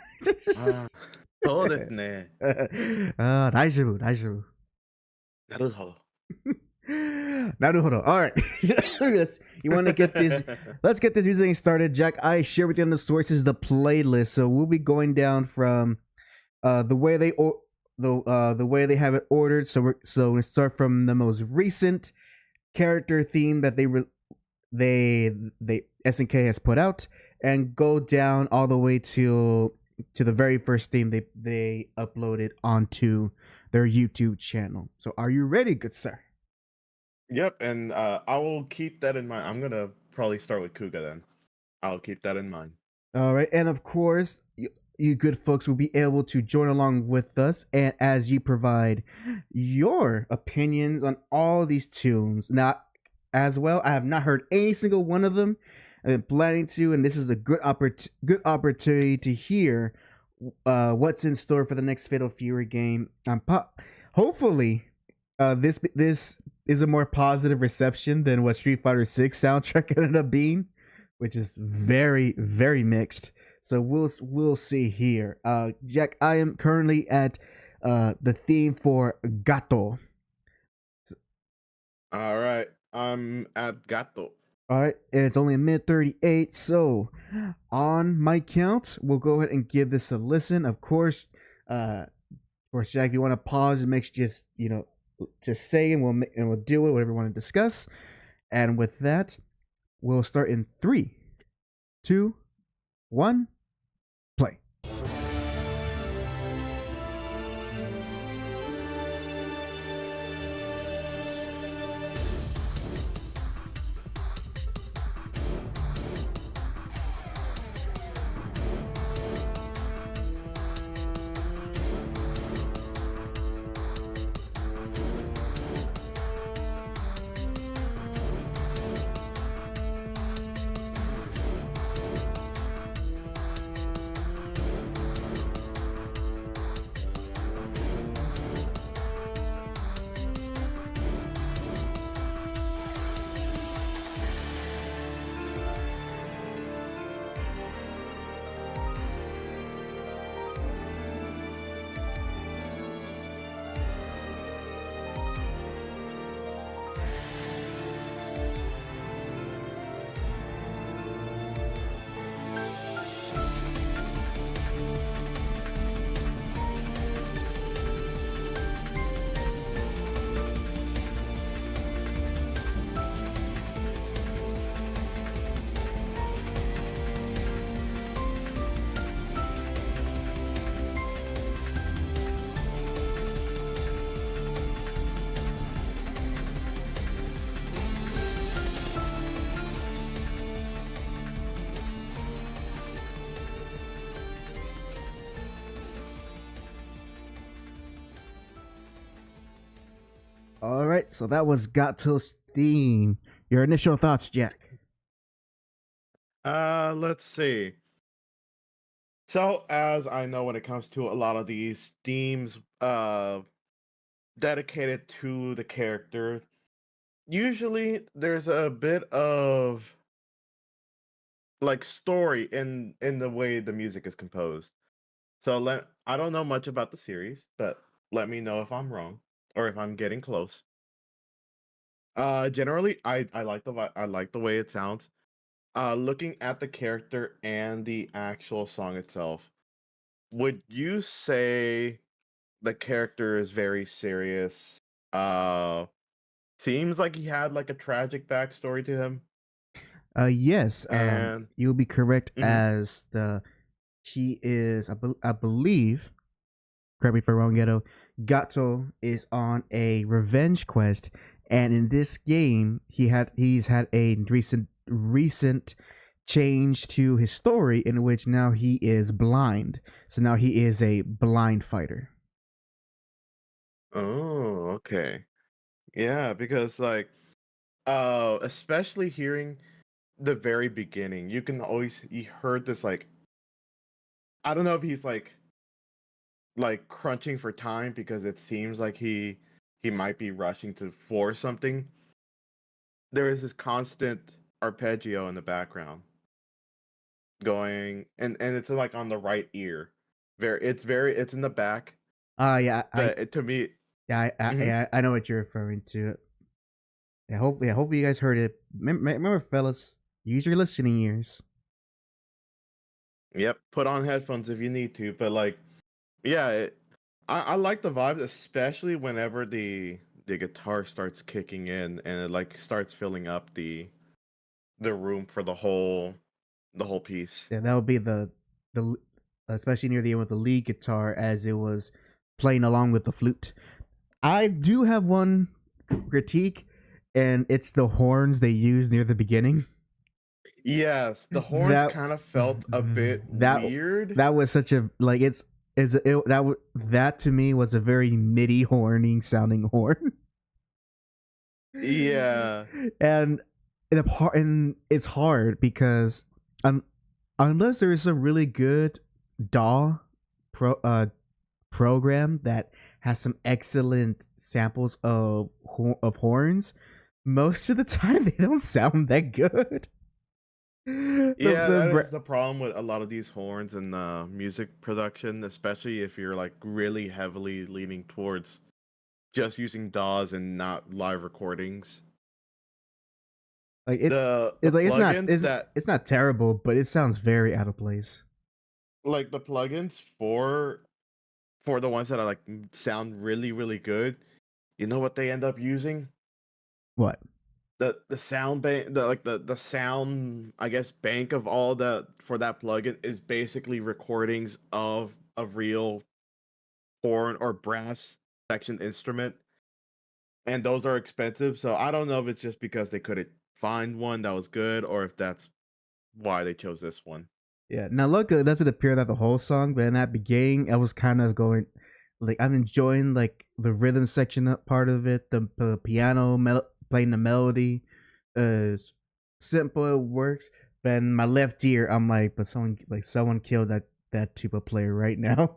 そうですね。大丈夫。なるほど。Naruhodo. All right. You want to get this? Let's get this music started. Jack, I share with you on the sources the playlist. So we'll be going down from the way they the way they have it ordered. So we start from the most recent character theme that they SNK has put out, and go down all the way to the very first theme they uploaded onto their YouTube channel. So are you ready, good sir? Yep, and I will keep that in mind. I'm gonna probably start with Kuga then. I'll keep that in mind. All right, and of course, you good folks will be able to join along with us, and as you provide your opinions on all these tunes. Now, as well, I have not heard any single one of them. I've been planning to, and this is a good opportunity to hear what's in store for the next Fatal Fury game. Hopefully, this is a more positive reception than what Street Fighter 6 soundtrack ended up being, which is very, very mixed. So we'll see here. Jack, I am currently at the theme for Gato. All right. I'm at Gato. All right, and it's only a minute 38. So, on my count, we'll go ahead and give this a listen. Of course, Jack, if you want to pause and make just just say and we'll do it whatever we want to discuss. And with that, we'll start in 3, 2, 1, play. All right, so that was Gato's theme. Your initial thoughts, Jack? Let's see. So, as I know, when it comes to a lot of these themes, dedicated to the character, usually there's a bit of like story in the way the music is composed. So I don't know much about the series, but let me know if I'm wrong or if I'm getting close. Generally, I like I like the way it sounds. Looking at the character and the actual song itself, would you say the character is very serious? Uh, Seems like he had like a tragic backstory to him, Yes. and You'll be correct mhm. as he is. I believe. Correct me if I'm wrong, Gato. Gato is on a revenge quest, and in this game, he's had a recent change to his story in which now he is blind. So now he is a blind fighter. Oh, okay, yeah, because like especially hearing the very beginning, you heard this like I don't know if he's like crunching for time because it seems like he might be rushing to force something. There is this constant arpeggio in the background going and it's like on the right ear. It's in the back, Yeah, but to me, mhm. I know what you're referring to. Hopefully you guys heard it. Remember, fellas, use your listening ears. Yep, put on headphones if you need to, but like yeah, I like the vibe, especially whenever the guitar starts kicking in and it like starts filling up the room for the whole piece. Yeah, that would be the especially near the end with the lead guitar as it was playing along with the flute. I do have one critique, and it's the horns they use near the beginning. Yes, the horns That kind of felt a bit that weird. that was such a like that to me was a very MIDI horning sounding horn. Yeah. And and it's hard because unless there is a really good DAW program that has some excellent samples of horns, most of the time they don't sound that good. Yeah, that the is the problem with a lot of these horns and music production, especially if you're like really heavily leaning towards just using DAWs and not live recordings. like The it's like plugins that it's not terrible, but it sounds very out of place. like the plugins for the ones that are like sound really really good, you know what they end up using? What? The sound bank, the sound, I guess, bank of all the for that plugin is basically recordings of a real horn or brass section instrument, and those are expensive. So I don't know if it's just because they couldn't find one that was good, or if that's why they chose this one. Yeah. Now look, it doesn't appear that the whole song, but in that beginning, I was kind of going, like I'm enjoying like the rhythm section part of it, the piano playing the melody, simple it works. But in my left ear, I'm like, but someone killed that tuba player right now.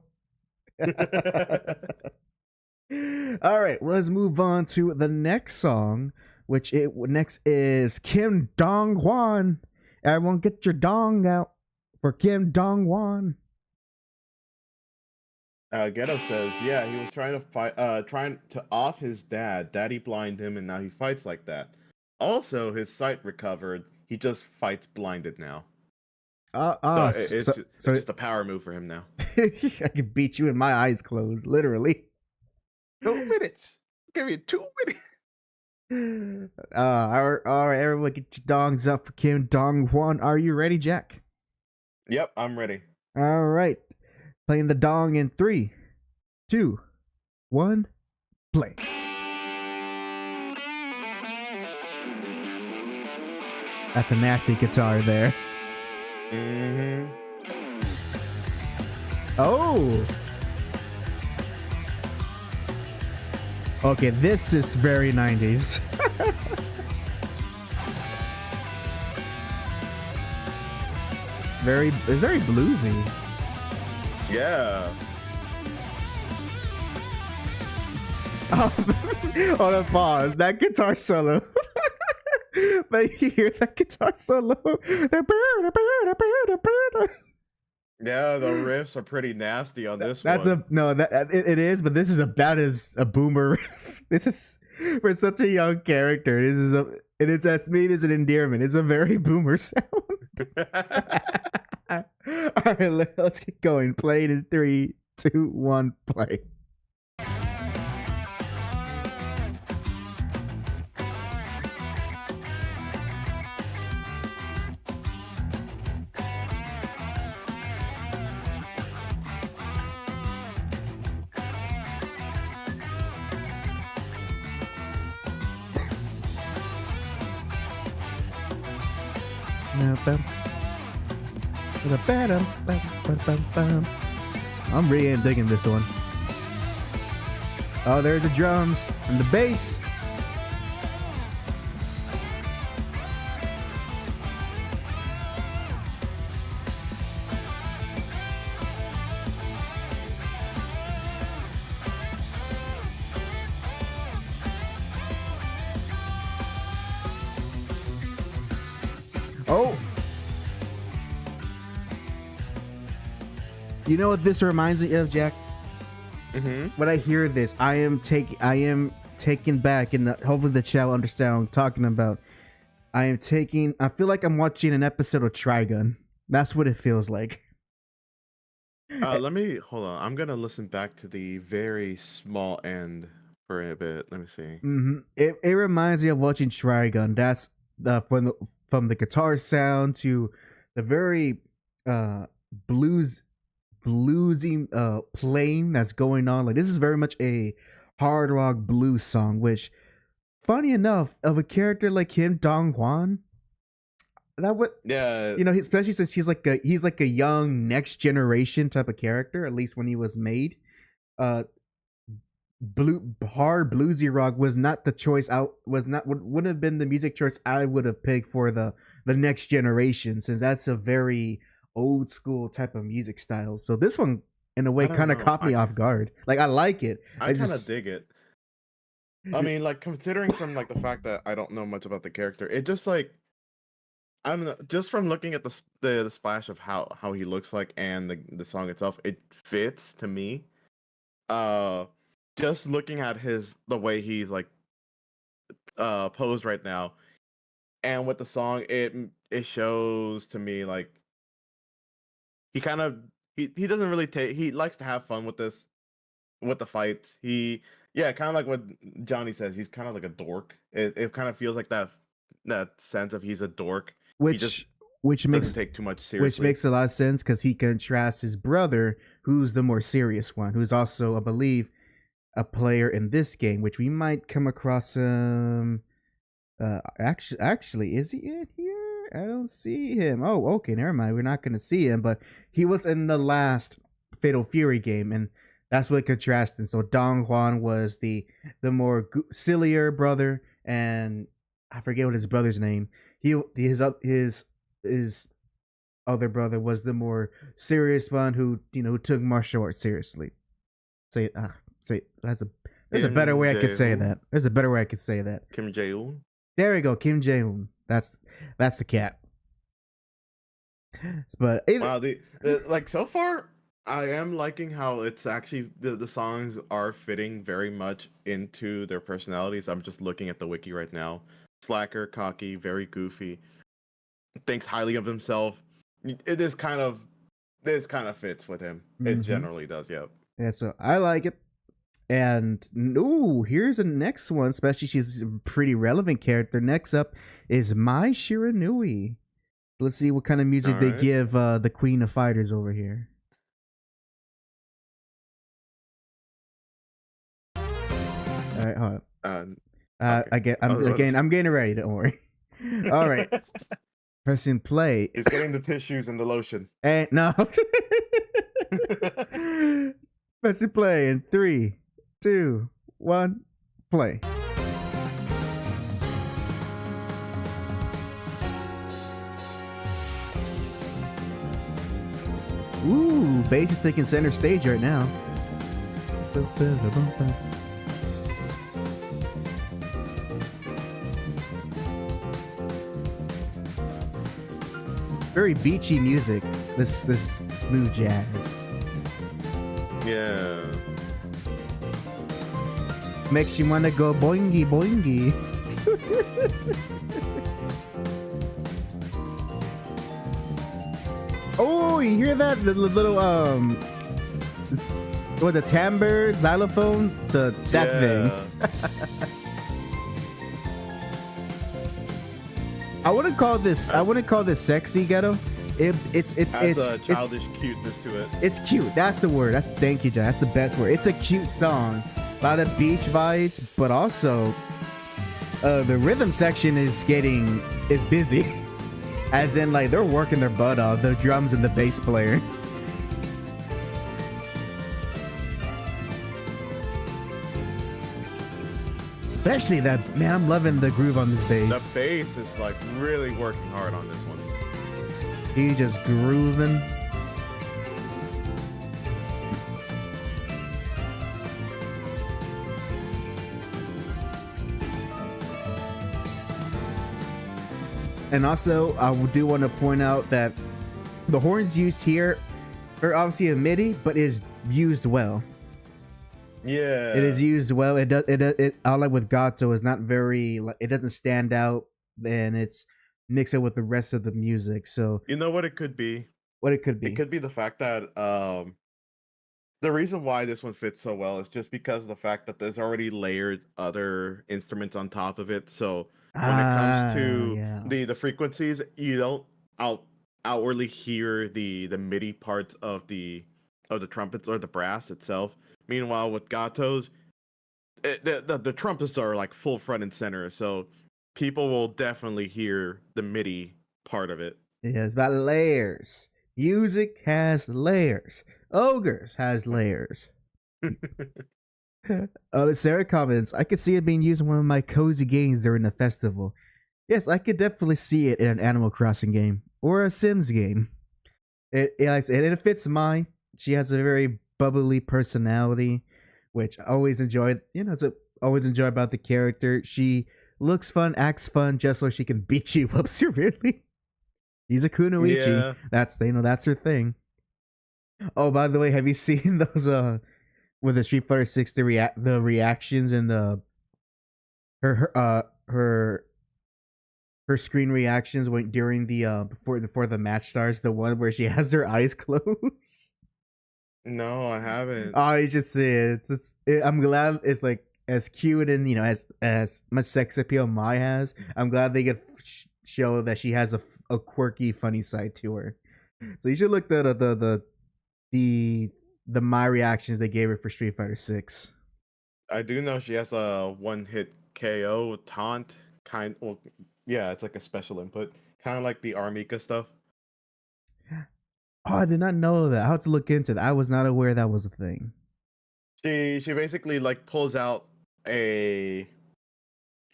All right, well, let's move on to the next song, next is Kim Dong Hwan. Everyone, get your dong out for Kim Dong Hwan. Ghetto says, yeah, he was trying to trying to off his dad. Daddy blinded him, and now he fights like that. Also, his sight recovered. He just fights blinded now. It's just a power move for him now. I can beat you with my eyes closed, literally. 2 minutes. Give me 2 minutes. All right, everyone, get your dongs up for Kim Dong Hwan. Are you ready, Jack? Yep, I'm ready. All right, playing the dong in 3, 2, 1, play. That's a nasty guitar there. Mm-hmm. Oh. Okay, this is very 90s. It's very bluesy. Yeah. Hold on, pause. That guitar solo. But you hear that guitar solo? Yeah, the riffs are pretty nasty on this That's one. it is, but this is that is a boomer riff. This is for such a young character. This is it's as me as an endearment. It's a very boomer sound. All right, let's get going. Play it in 3, 2, 1, play. I'm really digging this one. Oh, there's the drums and the bass. Oh. You know what this reminds me of, Jack? Mm-hmm. When I hear this, I am taken back, and hopefully the chat will understand what I'm talking about. I feel like I'm watching an episode of Trigun. That's what it feels like. Let me hold on. I'm gonna listen back to the very small end for a bit. Let me see. Mm-hmm. It reminds me of watching Trigun. That's from the guitar sound to the very bluesy playing that's going on. Like, this is very much a hard rock blues song, which, funny enough, of a character like Kim Dong Hwan, that would, Yeah, especially since he's like a young next generation type of character, at least when he was made. Hard bluesy rock was not the choice. Wouldn't have been the music choice I would have picked for the next generation, since that's a very old school type of music style. So this one, in a way, kind of caught me off guard. Like, I like it. I kind of dig it. I mean, like, considering from like the fact that I don't know much about the character, it just like I don't know. Just from looking at the splash of how he looks like and the song itself, it fits to me. Uh, just looking at the way he's like posed right now, and with the song, it shows to me like he kind of he doesn't really take. He likes to have fun with with the fights. Yeah, kind of like what Johnny says. He's kind of like a dork. It kind of feels like that sense of he's a dork. He just which doesn't makes take too much seriously. which makes a lot of sense because he contrasts his brother, who's the more serious one, who's also, I believe, a player in this game, which we might come across. Actually, is he in here? I don't see him. Oh, okay, never mind. We're not gonna see him, but he was in the last Fatal Fury game, and that's what contrasted. So Dong Juan was the more sillier brother, and I forget what his brother's name. His other brother was the more serious one who took martial arts seriously. Say that's a better way I could say that. There's a better way I could say that. Kim Jae-un. There we go, Kim Jae-un. That's the cat. But Wow, like so far, I am liking how it's actually the songs are fitting very much into their personalities. I'm just looking at the wiki right now. Slacker, cocky, very goofy, thinks highly of himself. This kind of fits with him. It generally does. Yep. Yeah, so I like it. And here's the next one. Especially she's a pretty relevant character. Next up is Mai Shiranui. Let's see what kind of music they give the Queen of Fighters over here. All right, hold on. Okay. I'm getting ready. Don't worry. All right. Pressing play. He's getting the tissues and the lotion. And no. Pressing play in 3, 2, 1, play. Ooh, bass is taking center stage right now. Very beachy music. This smooth jazz. Yeah. Makes you wanna go boingy boingy. Oh, you hear that? The little what, the timbre, xylophone, that thing. I wouldn't call this sexy, Ghetto. It's childish cuteness to it. It's cute. That's the word. Thank you, John. That's the best word. It's a cute song. A lot of beach vibes, but also the rhythm section is busy. As in, like, they're working their butt off, the drums and the bass player. Especially that, man, I'm loving the groove on this bass. The bass is like really working hard on this one. He's just grooving. And also, I do want to point out that the horns used here are obviously a MIDI, but is used well. Yeah, it is used well. It unlike with Gato, is not very. It doesn't stand out, and it's mixed it with the rest of the music. So you know what it could be. What it could be. It could be the fact that the reason why this one fits so well is just because of the fact that there's already layered other instruments on top of it. So when it comes to the frequencies, you don't outwardly hear the MIDI parts of the trumpets or the brass itself. Meanwhile, with Gatos, the trumpets are like full front and center, so people will definitely hear the MIDI part of it. Yeah, it's about layers. Music has layers. Ogres has layers. Sarah comments, I could see it being used in one of my cozy games during the festival. Yes, I could definitely see it in an Animal Crossing game or a Sims game. It fits Mai. She has a very bubbly personality, which I always enjoy. Always enjoy about the character. She looks fun, acts fun, just so she can beat you up severely. She's a kunoichi. Yeah. That's that's her thing. Oh, by the way, have you seen those with the Street Fighter 6 the reactions and the her screen reactions when during the before the match starts, the one where she has her eyes closed? No, I haven't. Oh, you should see it. I'm glad it's like as cute and as much sex appeal Mai has. I'm glad they get show that she has a quirky, funny side to her. So you should look at the Mai reactions they gave her for Street Fighter 6. I do know she has a one-hit KO taunt kind. Well, yeah, it's like a special input, kind of like the Armika stuff. Oh, I did not know that. I have to look into that. I was not aware that was a thing. She basically like pulls out a.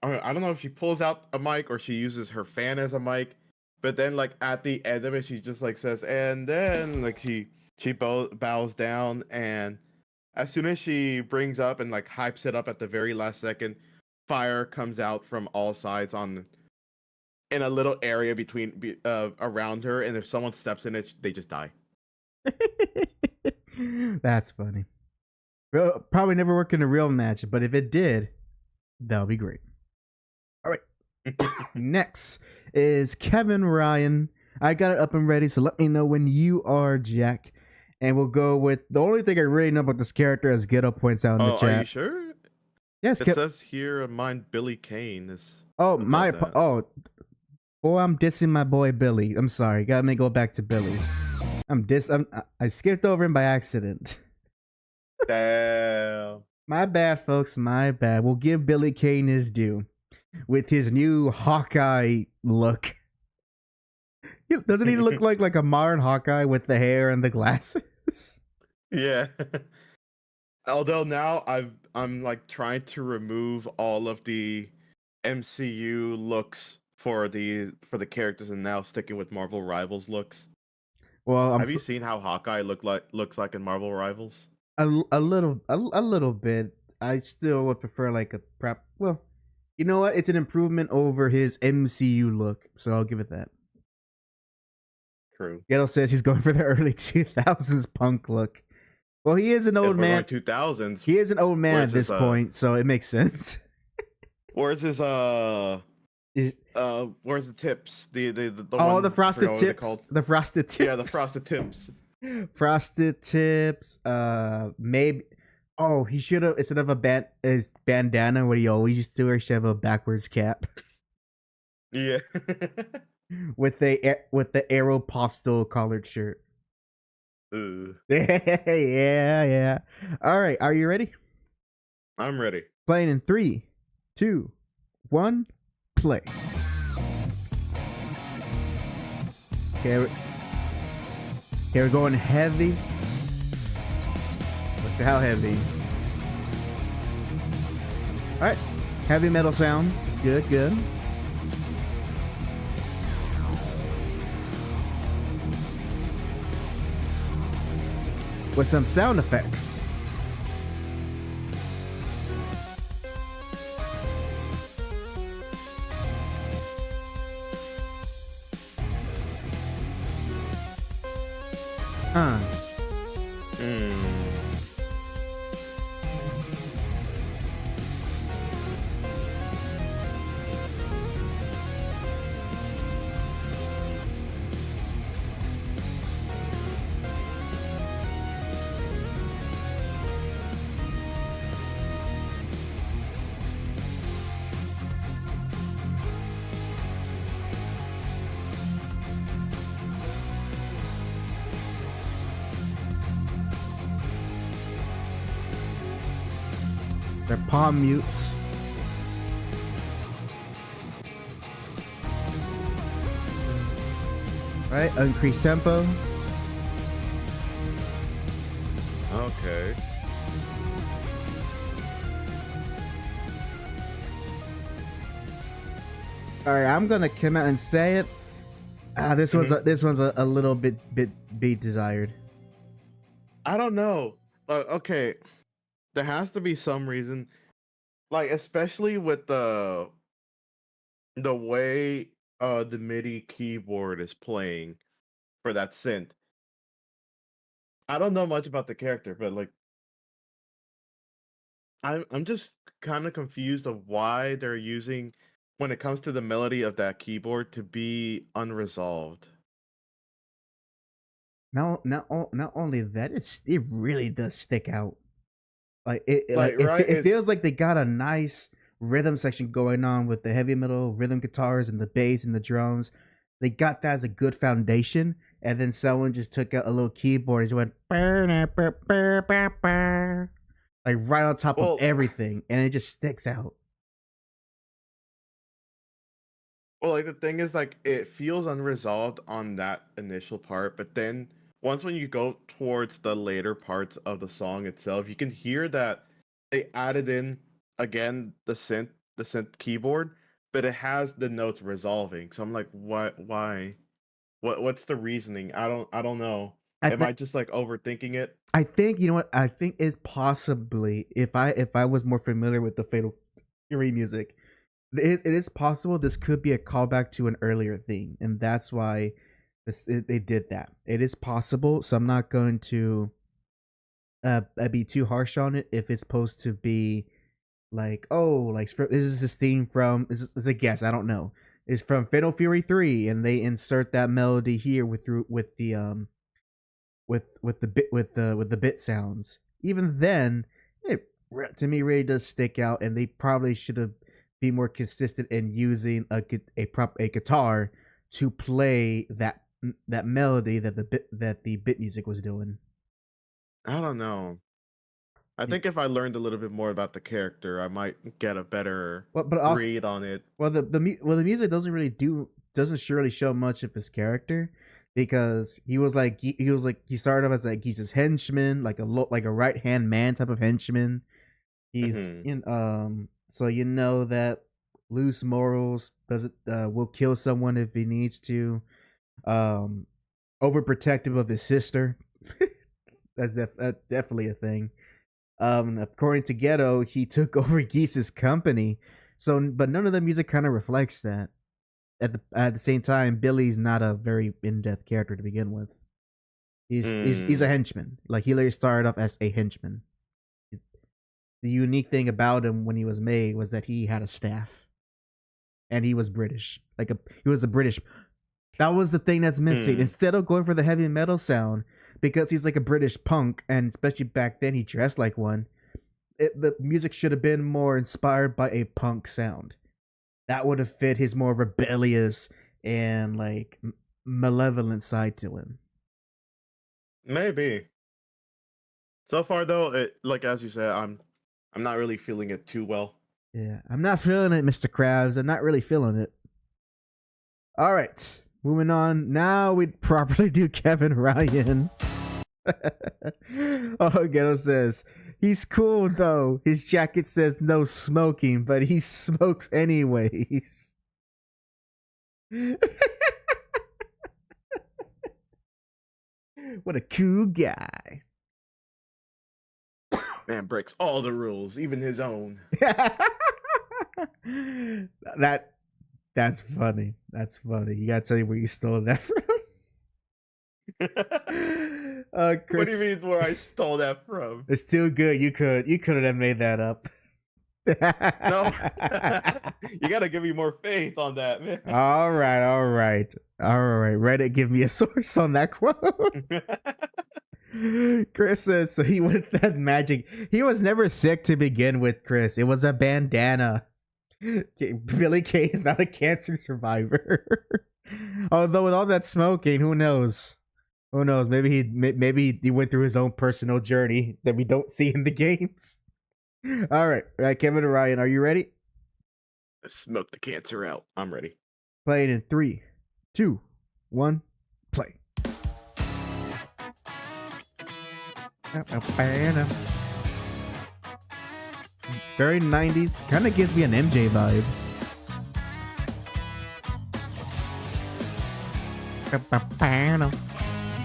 I don't know if she pulls out a mic or she uses her fan as a mic, but then like at the end of it, she just like says, and then like she bows down, and as soon as she brings up and like hypes it up at the very last second, fire comes out from all sides in a little area between around her, and if someone steps in it, they just die. That's funny. Well, probably never work in a real match, but if it did, that would be great. All right. Next is Kevin Ryan. I got it up and ready, so let me know when you are, Jack. And we'll go with the only thing I really know about this character, as Ghetto points out in the chat. Are you sure? Yes, it says here mine Billy Kane is. Oh, boy, I'm dissing my boy Billy. I'm sorry. Got me go back to Billy. I skipped over him by accident. Damn. My bad, folks. My bad. We'll give Billy Kane his due with his new Hawkeye look. Doesn't he look like a modern Hawkeye with the hair and the glasses? Yeah. Although now I'm like trying to remove all of the MCU looks for the characters and now sticking with Marvel Rivals looks. Well, have you seen how Hawkeye looks like in Marvel Rivals? A little bit. I still would prefer like a prep. Well, you know what? It's an improvement over his MCU look, so I'll give it that. True. Ghetto says he's going for the early 2000s punk look. Well, he is an old man. 2000s. He is an old man at this point, so it makes sense. Where's his where's the tips? The frosted tips. The frosted tips. Yeah, the frosted tips. Frosted tips. Maybe. Oh, he should have, instead of his bandana, what he always used to wear, he should have a backwards cap. Yeah. with the Aeropostale collared shirt. Yeah. All right, are you ready? I'm ready. Playing in 3, 2, 1, play. Okay, we're going heavy. Let's see how heavy. All right, heavy metal sound. Good. With some sound effects. Their palm mutes. Right, increased tempo. Okay. All right, I'm gonna come out and say it. This one's a little bit desired. I don't know. Okay, there has to be some reason, like especially with the way the MIDI keyboard is playing for that synth. I don't know much about the character, but like I'm just kind of confused of why they're using when it comes to the melody of that keyboard to be unresolved. Not only that, it really does stick out. Like Like right, it it's feels like they got a nice rhythm section going on with the heavy metal rhythm guitars and the bass and the drums. They got that as a good foundation, and then someone just took out a little keyboard and just went like right on top of well, everything, and it just sticks out. well, like the thing is, like it feels unresolved on that initial part, but then once when you go towards the later parts of the song itself, you can hear that they added in again the synth keyboard, but it has the notes resolving. So I'm like, why? What's the reasoning? I don't know. I Am think I just like overthinking it? I think you know what I think is possibly if I was more familiar with the Fatal Fury music, it is possible this could be a callback to an earlier theme, and that's why they did that. It is possible, so I'm not going to be too harsh on it if it's supposed to be like, oh, like this is this theme from this is a guess, I don't know. It's from Fatal Fury 3, and they insert that melody here with the with the bit sounds. Even then, it to me really does stick out, and they probably should have been more consistent in using a guitar to play that melody that the bit music was doing. I don't know. I think if I learned a little bit more about the character, I might get a better But also, read on it. well, the music doesn't surely show much of his character, because he started off as like he's his henchman, like a right hand man type of henchman. He's Mhm. in so you know that loose morals doesn't will kill someone if he needs to. Overprotective of his sister. That's definitely a thing. According to Ghetto, he took over Geese's company. So, but none of the music kind of reflects that. At the same time, Billy's not a very in-depth character to begin with. He's a henchman. Like, he literally started off as a henchman. The unique thing about him when he was made was that he had a staff, and he was British. He was a British. That was the thing that's missing. Instead of going for the heavy metal sound, because he's like a British punk, and especially back then he dressed like one, the music should have been more inspired by a punk sound. That would have fit his more rebellious and like malevolent side to him. Maybe. So far though, it like as you said, I'm not really feeling it too well. Yeah, I'm not feeling it, Mr. Krabs. I'm not really feeling it. All right, moving on. Now we'd properly do Kevin Ryan. Oh, Ghetto says he's cool though. His jacket says no smoking, but he smokes anyways. What a cool guy. Man breaks all the rules, even his own. That's funny. That's funny. You gotta tell me where you stole that from. What Chris, do you mean where I stole that from? it's too good. You couldn't have made that up. No. You gotta give me more faith on that, man. All right. Reddit, give me a source on that quote. Chris says, so he went that magic. He was never sick to begin with, Chris. It was a bandana. Billy Kay is not a cancer survivor. Although with all that smoking, who knows? Who knows? Maybe he went through his own personal journey that we don't see in the games. All right, Kevin and Ryan, are you ready? Smoke the cancer out. I'm ready. Playing in 3, 2, 1, play. Very 90s. Kind of gives me an MJ vibe.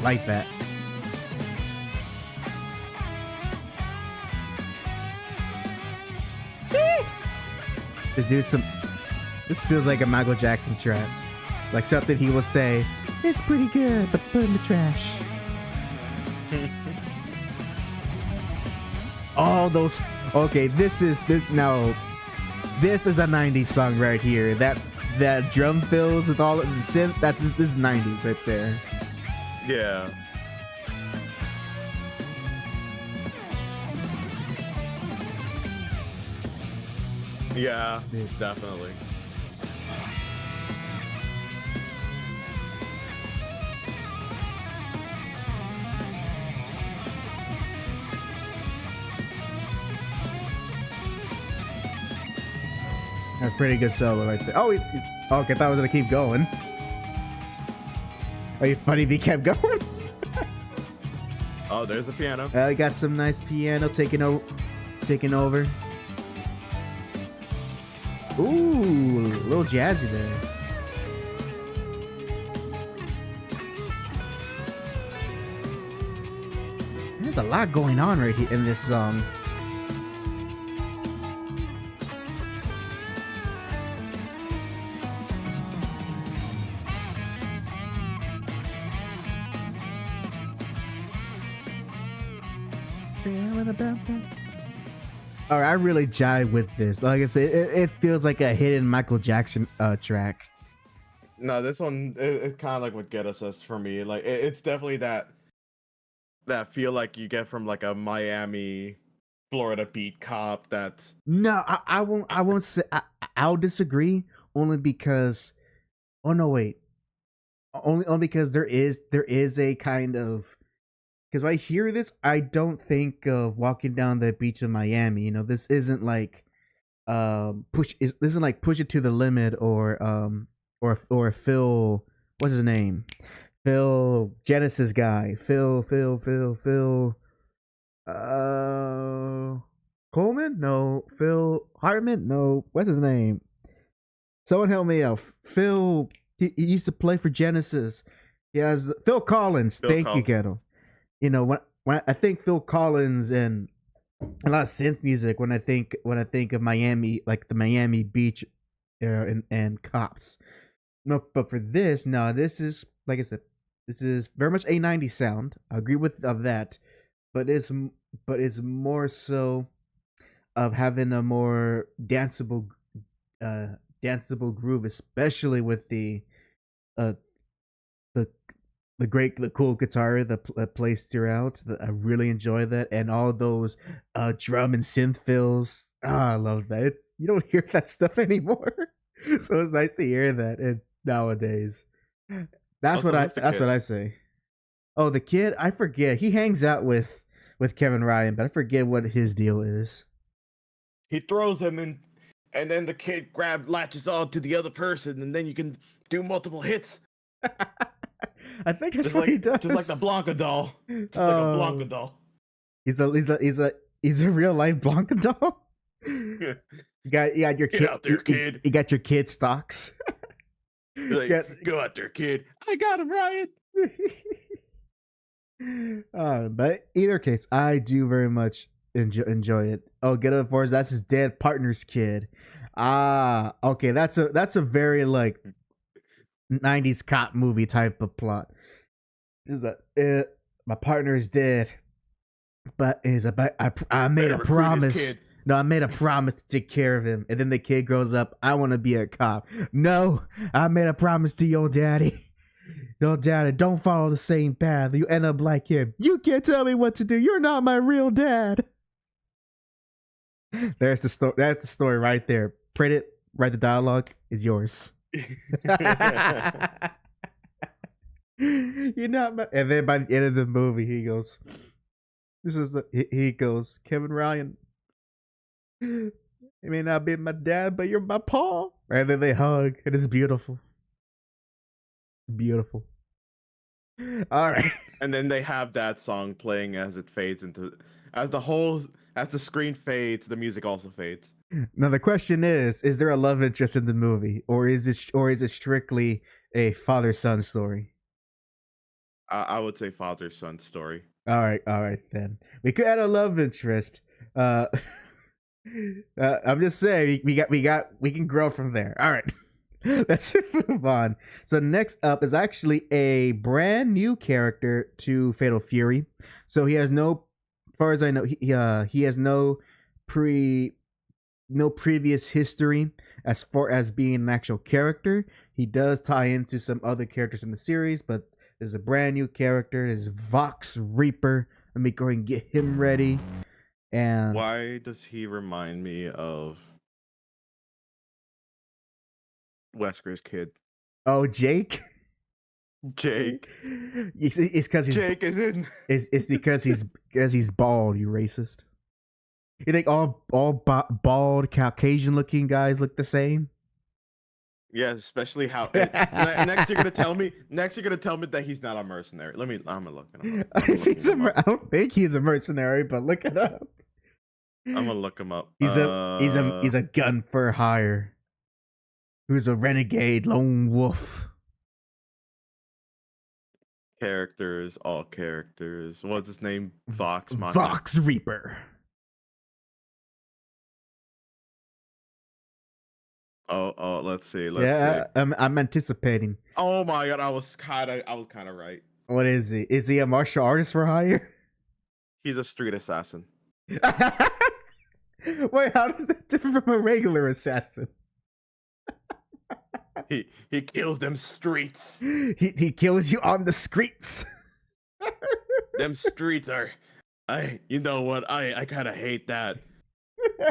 Like that. This feels like a Michael Jackson track. like something he will say, "It's pretty good, but put in the trash." All those. Okay, this is a '90s song right here. That drum fills with all of the synth. This is '90s right there. Yeah. Yeah, definitely. That's pretty good solo right there. Oh, he's okay. I thought I was gonna keep going. Are you funny if he kept going? Oh, there's the piano. I got some nice piano taking over. Ooh, a little jazzy there. There's a lot going on right here in this song. All right, I really jive with this. Like I said, it feels like a hidden Michael Jackson track. No, this one it's kind of like what Get Us for me. Like it's definitely that feel like you get from like a Miami, Florida beat cop. That's No, I won't say. I'll disagree only because. Oh no, wait. Only because there is a kind of. Because when I hear this, I don't think of Walking Down the Beach of Miami. You know, this isn't like Push It to the Limit or Phil, what's his name? Phil Genesis guy. Phil Coleman? No. Phil Hartman? No. What's his name? Someone help me out. Phil he used to play for Genesis. He has Phil Collins. Thank you, Ghetto. You know, when I think Phil Collins and a lot of synth music, when I think of Miami, like the Miami Beach and cops. No, but for this, no, this is like I said, this is very much a '90s sound. I agree with that, but it's more so of having a more danceable groove, especially with the cool guitar that plays throughout. I really enjoy that, and all those drum and synth fills. I love that. You don't hear that stuff anymore, so it's nice to hear that nowadays. That's what I say. Oh, the kid, I forget. He hangs out with Kevin Ryan, but I forget what his deal is. He throws him in, and then the kid latches on to the other person, and then you can do multiple hits. I think that's what he does. Just like the Blanca doll. Just like a Blanca doll. He's a real life Blanca doll. You got your kid. Get out there, kid. You got your kid stocks. Like, go out there, kid. I got him, Ryan. But either case, I do very much enjoy it. Oh, Get Up Force, that's his dead partner's kid. Okay, that's a very like 90s cop movie type of plot. Is that my partner is dead, but I made a promise. No, I made a promise to take care of him, and then the kid grows up. I want to be a cop. No, I made a promise to your daddy. Your daddy, don't follow the same path. You end up like him. You can't tell me what to do. You're not my real dad. There's the story. That's the story right there. Print it. Write the dialogue. It's yours. You're not my. And then by the end of the movie, he goes, he goes, Kevin Ryan, you may not be my dad, but you're my pa. And then they hug, and it's beautiful. Beautiful. All right. And then they have that song playing as it fades into, as the screen fades, the music also fades. Now the question is there a love interest in the movie, or is it strictly a father-son story? I would say father-son story. All right then. We could add a love interest. I'm just saying we can grow from there. All right. Let's move on. So next up is actually a brand new character to Fatal Fury. So he has no, as far as I know, he has no previous history as far as being an actual character. He does tie into some other characters in the series, but there's a brand new character. There's Vox Reaper. Let me go ahead and get him ready. And why does he remind me of Wesker's kid? oh, Jake. Jake. It's because he's Jake is in. It's because he's bald. You racist. You think all bald Caucasian looking guys look the same? Yeah, especially how next you're gonna tell me that he's not a mercenary. I'm gonna look at him. I don't think he's a mercenary, but look it up. I'm gonna look him up. He's a gun for hire. Who's a renegade lone wolf. Characters, all characters. What's his name? Vox Reaper. Oh, let's see. I'm anticipating. Oh my god, I was kind of right. What is he? Is he a martial artist for hire? He's a street assassin. Wait, how does that differ from a regular assassin? He kills them streets. He kills you on the streets. Them streets are, you know what? I kind of hate that.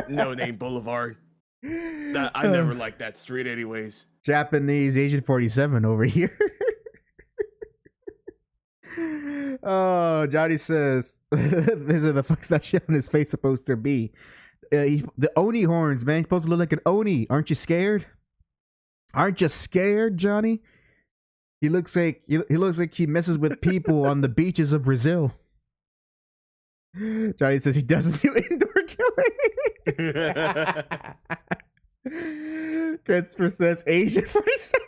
No Name Boulevard. I never liked that street, anyways. Japanese Agent 47 over here. Oh, Johnny says, "These are the fucks that shit on his face supposed to be." The Oni horns, man. He's supposed to look like an Oni. Aren't you scared? Aren't you scared, Johnny? He looks like he messes with people on the beaches of Brazil. Johnny says he doesn't do indoor killing. Christopher says Asia 47.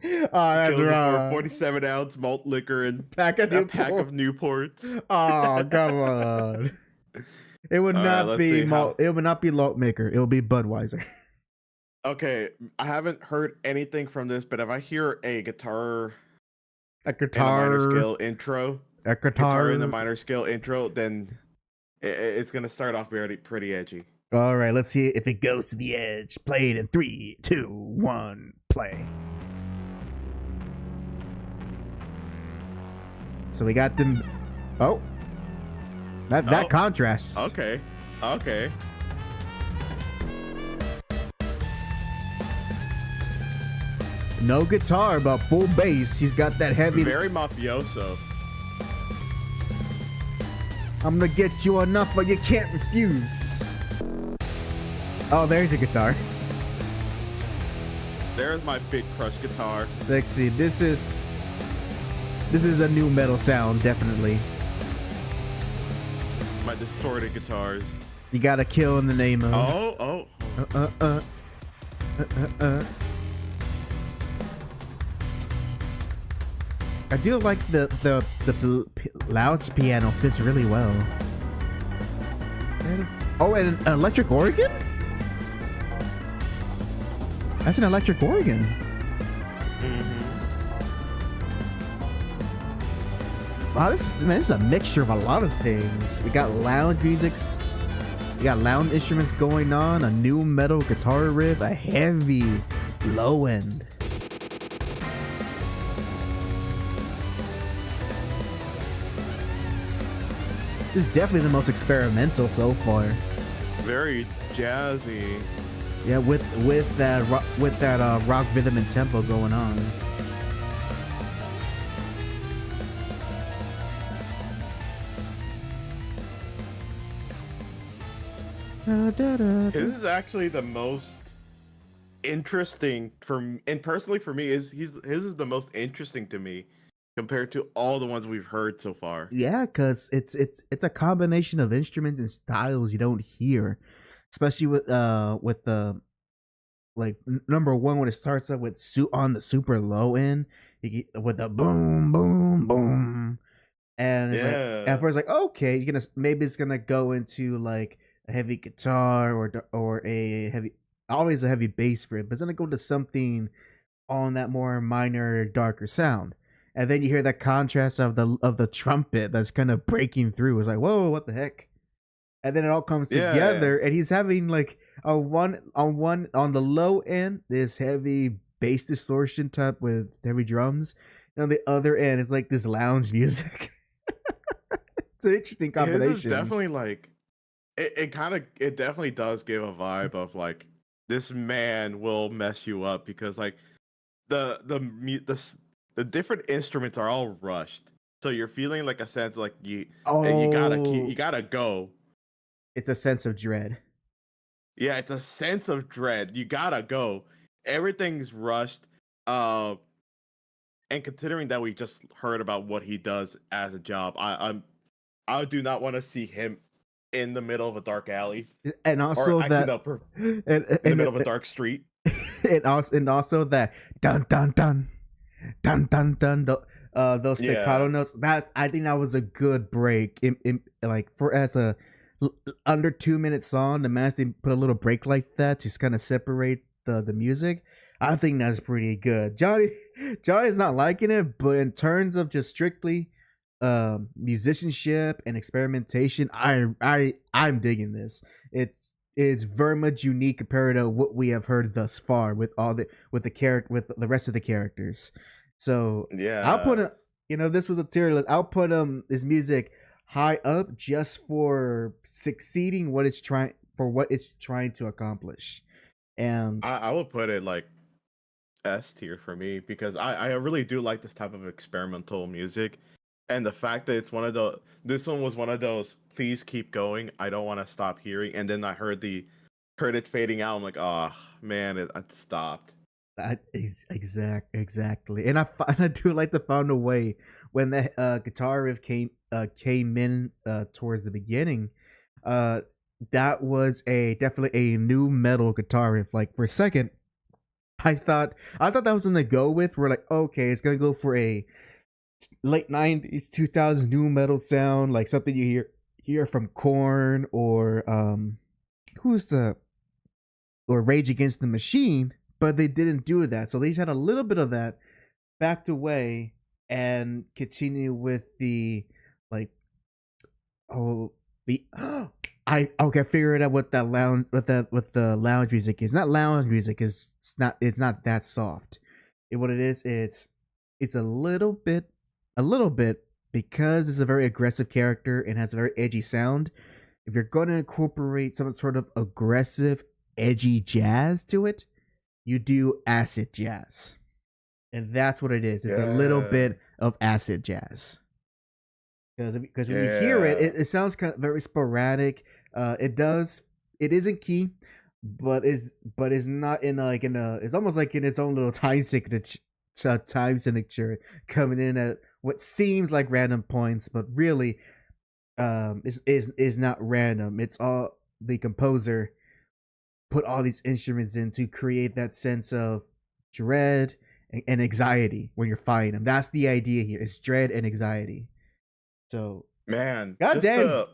Oh, that's wrong. 47-ounce malt liquor and a pack of Newports. Oh, come on. It would not be malt. It would not be malt maker. It will be Budweiser. Okay, I haven't heard anything from this, but if I hear a guitar in the minor scale intro, guitar in the minor scale intro, then it's gonna start off pretty edgy. All right, let's see if it goes to the edge. Play it in 3, 2, 1, play. So we got them. Oh, that contrast. Okay. No guitar, but full bass. He's got that heavy. Very mafioso. I'm gonna get you enough, but you can't refuse. Oh, there's a guitar. There's my big crush guitar. Let's see. This is a new metal sound, definitely. My distorted guitars. You gotta kill in the name of. Oh. I do like the loud piano fits really well. Oh, and an electric organ? That's an electric organ. Mm-hmm. Wow, this is a mixture of a lot of things. We got loud musics. We got loud instruments going on, a new metal guitar riff, a heavy low end. This is definitely the most experimental so far. Very jazzy. Yeah, with that rock rhythm and tempo going on. This is actually the most interesting personally for me. His is the most interesting to me compared to all the ones we've heard so far. Yeah, because it's a combination of instruments and styles you don't hear, especially with the like number one when it starts up with on the super low end with the boom boom boom, and it's like at first like okay, maybe it's gonna go into like a heavy guitar or a heavy always a heavy bass for it, but then I go to something on that more minor, darker sound. And then you hear that contrast of the trumpet that's kind of breaking through. It's like, whoa, what the heck? And then it all comes together, and he's having like on the low end, this heavy bass distortion type with heavy drums, and on the other end, it's like this lounge music. It's an interesting combination. His is definitely like it definitely does give a vibe of like this man will mess you up because like the different instruments are all rushed, so you're feeling like a sense like you gotta go. It's a sense of dread. Yeah, it's a sense of dread. You gotta go. Everything's rushed. And considering that we just heard about what he does as a job, I do not want to see him in the middle of a dark alley, and also in the middle of a dark street. And also that dun dun dun dun dun dun. Those staccato notes. I think that was a good break. Like for as a under 2 minute song, the master put a little break like that to kind of separate the music. I think that's pretty good. Johnny's not liking it, but in terms of just strictly musicianship and experimentation, I'm digging this. It's very much unique compared to what we have heard thus far with the rest of the characters. So yeah, I'll put this was a tier list. I'll put this music high up just for succeeding what it's trying to accomplish. And I would put it like S tier for me because I really do like this type of experimental music, and the fact that this one was one of those please keep going, I don't want to stop hearing, and then I heard it fading out. I'm like, oh man, it stopped. That is exactly, and I do like to find a way when the guitar riff came in towards the beginning. That was definitely a new metal guitar riff. Like for a second, I thought that was gonna go with. We're like, okay, it's gonna go for a late 90s 2000s new metal sound, like something you hear from Korn or Rage Against the Machine. But they didn't do that, so they just had a little bit of that, backed away, and continue with the like. I figured out what that lounge what the lounge music is. Not lounge music, it's not that soft. What it is, it's a little bit because it's a very aggressive character and has a very edgy sound. If you're gonna incorporate some sort of aggressive, edgy jazz to it, you do acid jazz, and that's what it is. It's a little bit of acid jazz. Because when you hear it sounds kind of very sporadic. It isn't key, but is not it's almost like in its own little time signature coming in at what seems like random points, but really is not random. It's all the composer put all these instruments in to create that sense of dread and anxiety when you're fighting them. That's the idea here. It's dread and anxiety. So man, God damn,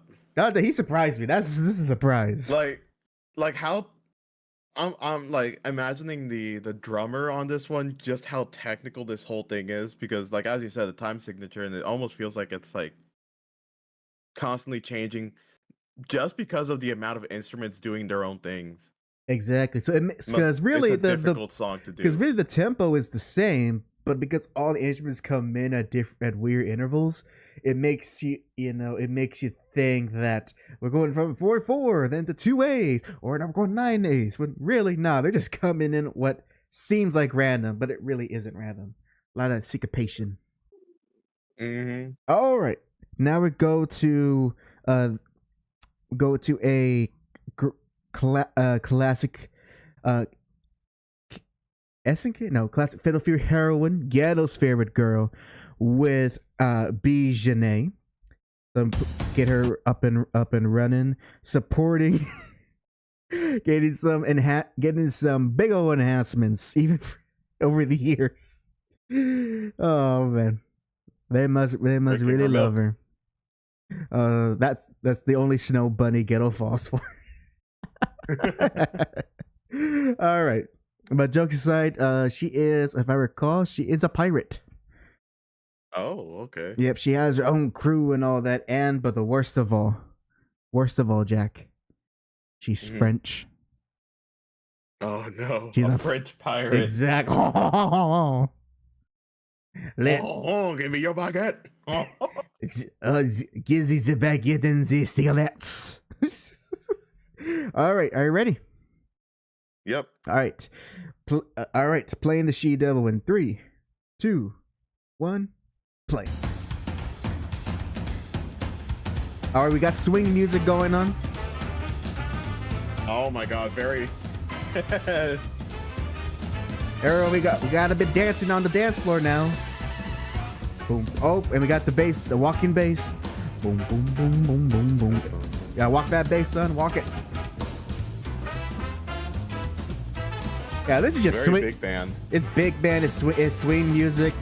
he surprised me. This is a surprise. Like how I'm like imagining the drummer on this one, just how technical this whole thing is, because like as you said, the time signature, and it almost feels like it's like constantly changing just because of the amount of instruments doing their own things. Exactly. So because really it's a difficult song to do. Because really the tempo is the same, but because all the instruments come in at weird intervals, it makes you think that we're going from 4/4 then to 2/8, or we're going 9/8. But really, they're just coming in what seems like random, but it really isn't random. A lot of syncopation. Mm-hmm. All right, now we go to a classic classic Fatal Fury heroine, Ghetto's favorite girl, with B. Janae. So get her up and running, supporting, getting some big old enhancements even over the years. Oh man, they must really love her. That's the only snow bunny Ghetto falls for. All right. But jokes aside, she is, if I recall, she is a pirate. Oh, okay. Yep, she has her own crew and all that. And but the worst of all, Jack, she's French. Oh no, She's a French pirate. Exact. Let's. Give me your baguette. Give the baguette and the cigarettes. All right, are you ready? Yep. All right. All right, playing the She-Devil in 3, 2, 1, play. All right, we got swing music going on. Oh my god, very. Arrow, we got a bit dancing on the dance floor now. Boom. Oh, and we got the bass, the walking bass. Boom, boom, boom, boom, boom, boom. Yeah, walk that bass, son. Walk it. Yeah, this is just very swing. Big band. It's big band. It's swing music.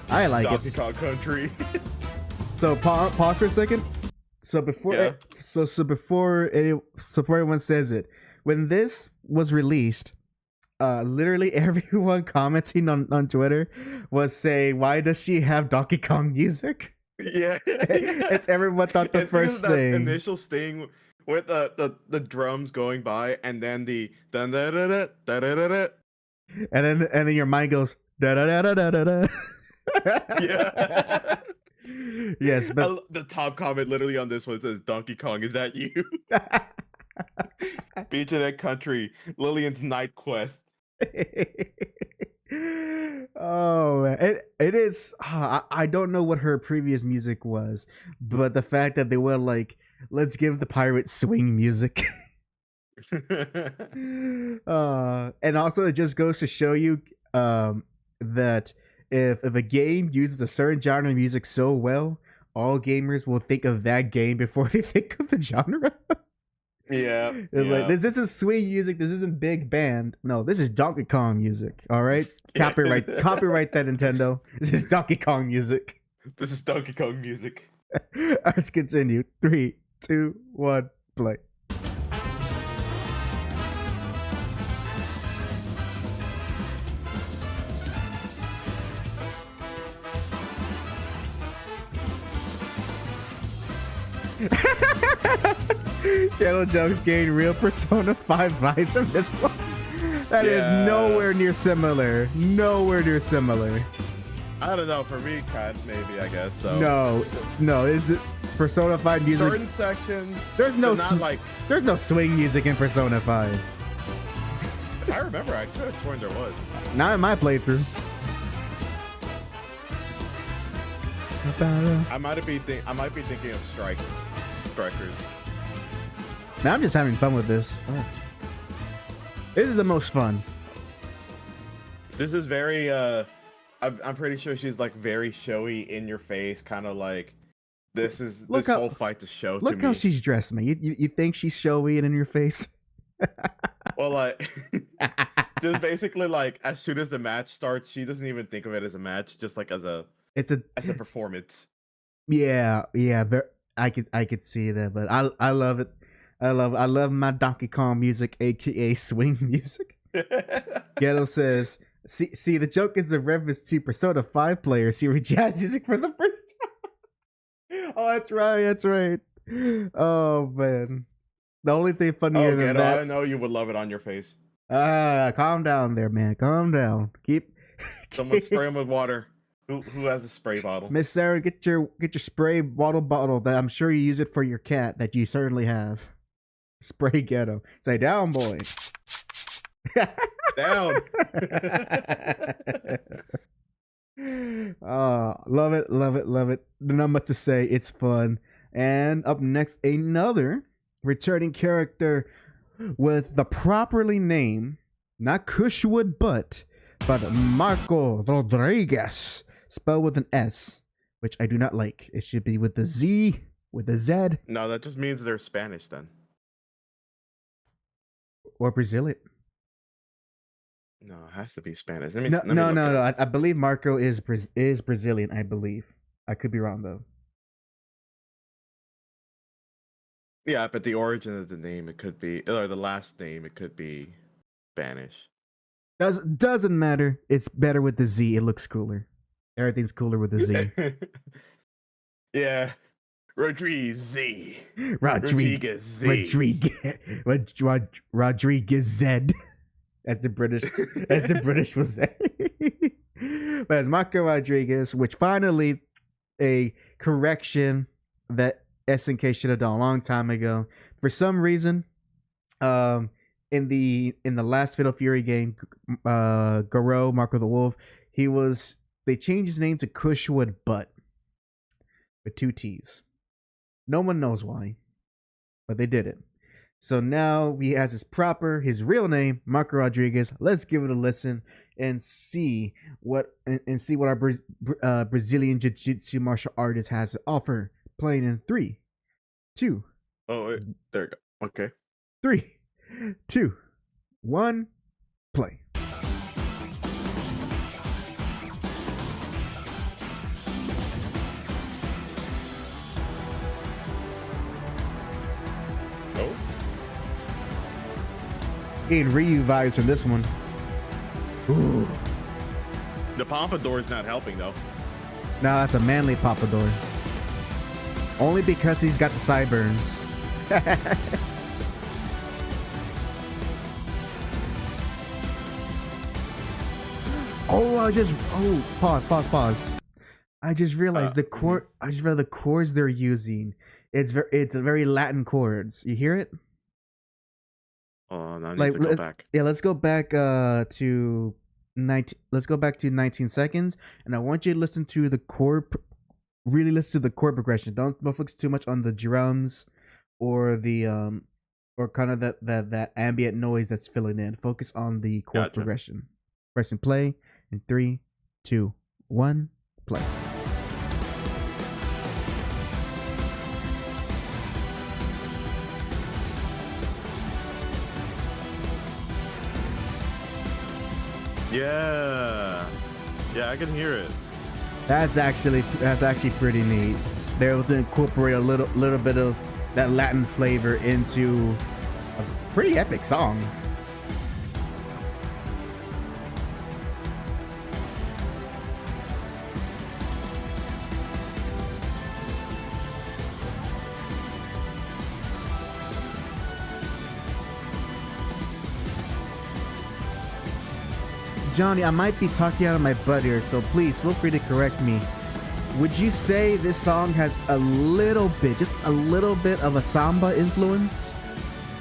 I like Donkey it. Kong Country. So pause for a second. So before, before everyone says it, when this was released, literally everyone commenting on Twitter was saying, "Why does she have Donkey Kong music?" Yeah, it's everyone thought the first that thing. initial sting with the drums going by, and then the dun da da da da da da, and then your mind goes da da da da da da. Yeah. Yes, but the top comment literally on this one says, "Donkey Kong, is that you?" Beach in that country, Lillian's night quest. Oh man, it is. I don't know what her previous music was, but the fact that they were like, let's give the pirate swing music. And also it just goes to show you that if a game uses a certain genre of music so well, all gamers will think of that game before they think of the genre. Yeah, it's like, this isn't swing music, this isn't big band. No, this is Donkey Kong music. All right, copyright that, Nintendo. This is Donkey Kong music. This is Donkey Kong music. Let's continue. 3, 2, 1, play. Yellow Jokes gained real Persona 5 vibes from this one. That is nowhere near similar. Nowhere near similar. I don't know. For me, maybe, I guess. So. No. Is it Persona 5 music? Certain sections. There's no like. There's no swing music in Persona 5. I remember. I could have sworn there was. Not in my playthrough. I might be thinking of strikers. Now I'm just having fun with this. Oh. This is the most fun. This is very I'm pretty sure she's like very showy, in your face, kind of like this whole fight to show to me. Look how she's dressed, man. You think she's showy and in your face? Well, like just basically like as soon as the match starts, she doesn't even think of it as a match, just like as a performance. Yeah. I could see that, but I love it. I love my Donkey Kong music, aka swing music. Ghetto says, see, the joke is the reference to Persona 5 players hearing jazz music for the first time. Oh, that's right. Oh man, the only thing funnier than that. I know you would love it on your face. Calm down there, man. Calm down. Someone spray him with water. Who has a spray bottle? Miss Sarah, get your spray bottle that I'm sure you use it for your cat, that you certainly have. Spray Ghetto. Say down, boy. Down. Love it. Not much to say. It's fun. And up next, another returning character with the properly named, not Cushwood, but Marco Rodriguez, spelled with an S, which I do not like. It should be with the Z, with a Z. No, that just means they're Spanish then. Or Brazilian. No, it has to be Spanish. No. I believe Marco is Brazilian, I believe. I could be wrong, though. Yeah, but the origin of the name, it could be, or the last name, it could be Spanish. Doesn't matter. It's better with the Z. It looks cooler. Everything's cooler with the Z. Yeah, Rodriguez Z. Rodriguez Z. Rodriguez Z. As the British will say. But it's Marco Rodriguez, which finally a correction that SNK should have done a long time ago. For some reason, in the last Fatal Fury game, Garo, Marco the Wolf, they changed his name to Cushwood Butt with 2 T's. No one knows why, but they did it. So now he has his real name, Marco Rodriguez. Let's give it a listen and see what our Brazilian Jiu-Jitsu martial artist has to offer. Playing in 3, 2. Oh, wait, there we go. Okay. 3, 2, 1, play. Oh. Getting Ryu vibes from this one. Ooh. The pompadour's not helping though. No, that's a manly pompadour. Only because he's got the sideburns. Pause. I just realized the chords they're using. It's a very Latin chords. You hear it? Oh, now I need to go back. Yeah, let's go back to 19. Let's go back to 19 seconds, and I want you to listen to the chord. Really listen to the chord progression. Don't focus too much on the drums or the or kind of that ambient noise that's filling in. Focus on the chord progression. Press and play in 3, 2, 1, play. Yeah, I can hear it. That's actually pretty neat. They're able to incorporate a little bit of that Latin flavor into a pretty epic song. Johnny, I might be talking out of my butt here, so please feel free to correct me. Would you say this song has just a little bit of a samba influence?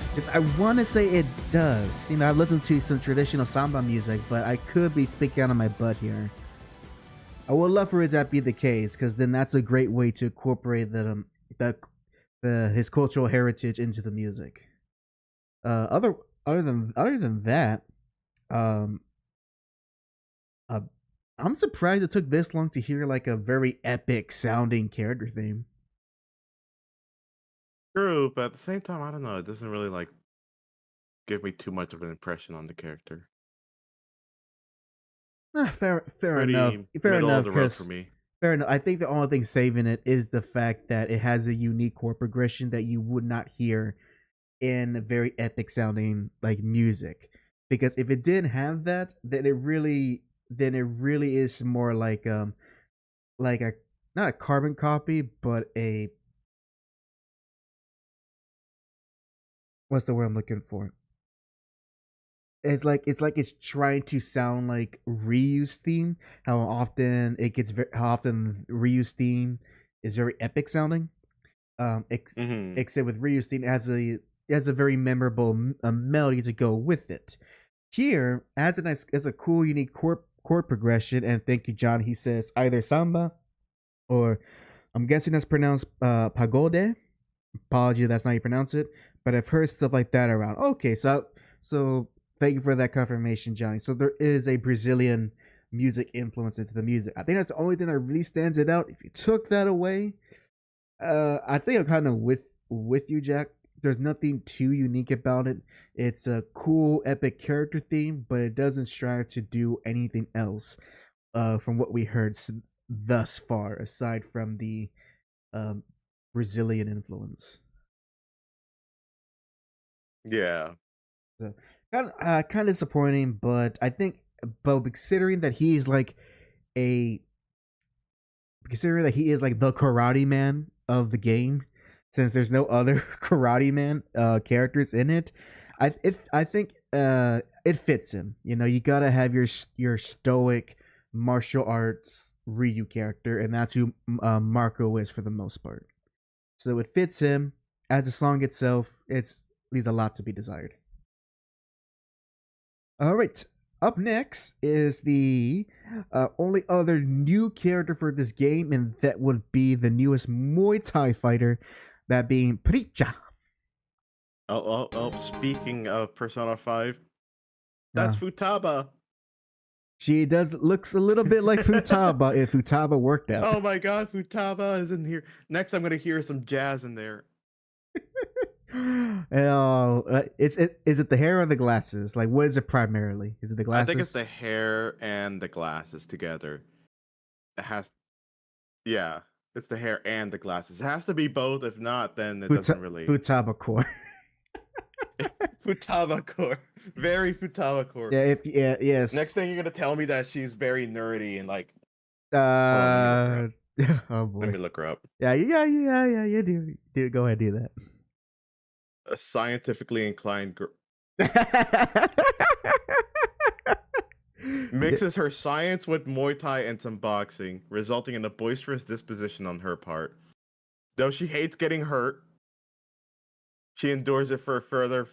Because I want to say it does. You know, I've listened to some traditional samba music, but I could be speaking out of my butt here. I would love for it to be the case, because then that's a great way to incorporate his cultural heritage into the music. Other than that, I'm surprised it took this long to hear like a very epic sounding character theme. True, but at the same time, I don't know. It doesn't really like give me too much of an impression on the character. Fair Pretty enough. Fair middle enough. of the road for me. Fair enough. I think the only thing saving it is the fact that it has a unique chord progression that you would not hear in very epic sounding like music. Because if it didn't have that, then it really is more like a not a carbon copy, but a what's the word I'm looking for? It's like it's trying to sound like Ryu's theme. How often Ryu's theme is very epic sounding. Except with Ryu's theme, it has a very memorable melody to go with it. Here, as a cool, unique chord progression, and thank you, John. He says either samba, or I'm guessing that's pronounced pagode. Apology, that's not how you pronounce it, but I've heard stuff like that around. Okay, so thank you for that confirmation, Johnny. So there is a Brazilian music influence into the music. I think that's the only thing that really stands it out. If you took that away, I think I'm kind of with you, Jack. There's nothing too unique about it. It's a cool, epic character theme, but it doesn't strive to do anything else from what we heard thus far, aside from the Brazilian influence. Yeah. So kind of disappointing, but I think, but a considering that he is like the karate man of the game, since there's no other karate man characters in it, I think it fits him. You know, you gotta have your stoic martial arts Ryu character, and that's who Marco is for the most part. So it fits him. As the song itself, it's leaves a lot to be desired. All right. Up next is the only other new character for this game, and that would be the newest Muay Thai fighter, that being Pricha. Speaking of Persona 5, that's Futaba. She looks a little bit like Futaba if Futaba worked out. Oh my god, Futaba is in here. Next, I'm gonna hear some jazz in there. Is it the hair or the glasses? Like, what is it primarily? Is it the glasses? I think it's the hair and the glasses together. It has, yeah, it's the hair and the glasses. It has to be both. If not, then it doesn't really. Futaba core. Futaba core, very Futaba core. Yeah. Yes. Next thing you're gonna tell me that she's very nerdy and like. Oh boy. Let me look her up. Yeah. Do go ahead, do that. A scientifically inclined girl. Mixes her science with Muay Thai and some boxing, resulting in a boisterous disposition on her part. Though she hates getting hurt, she endures it to further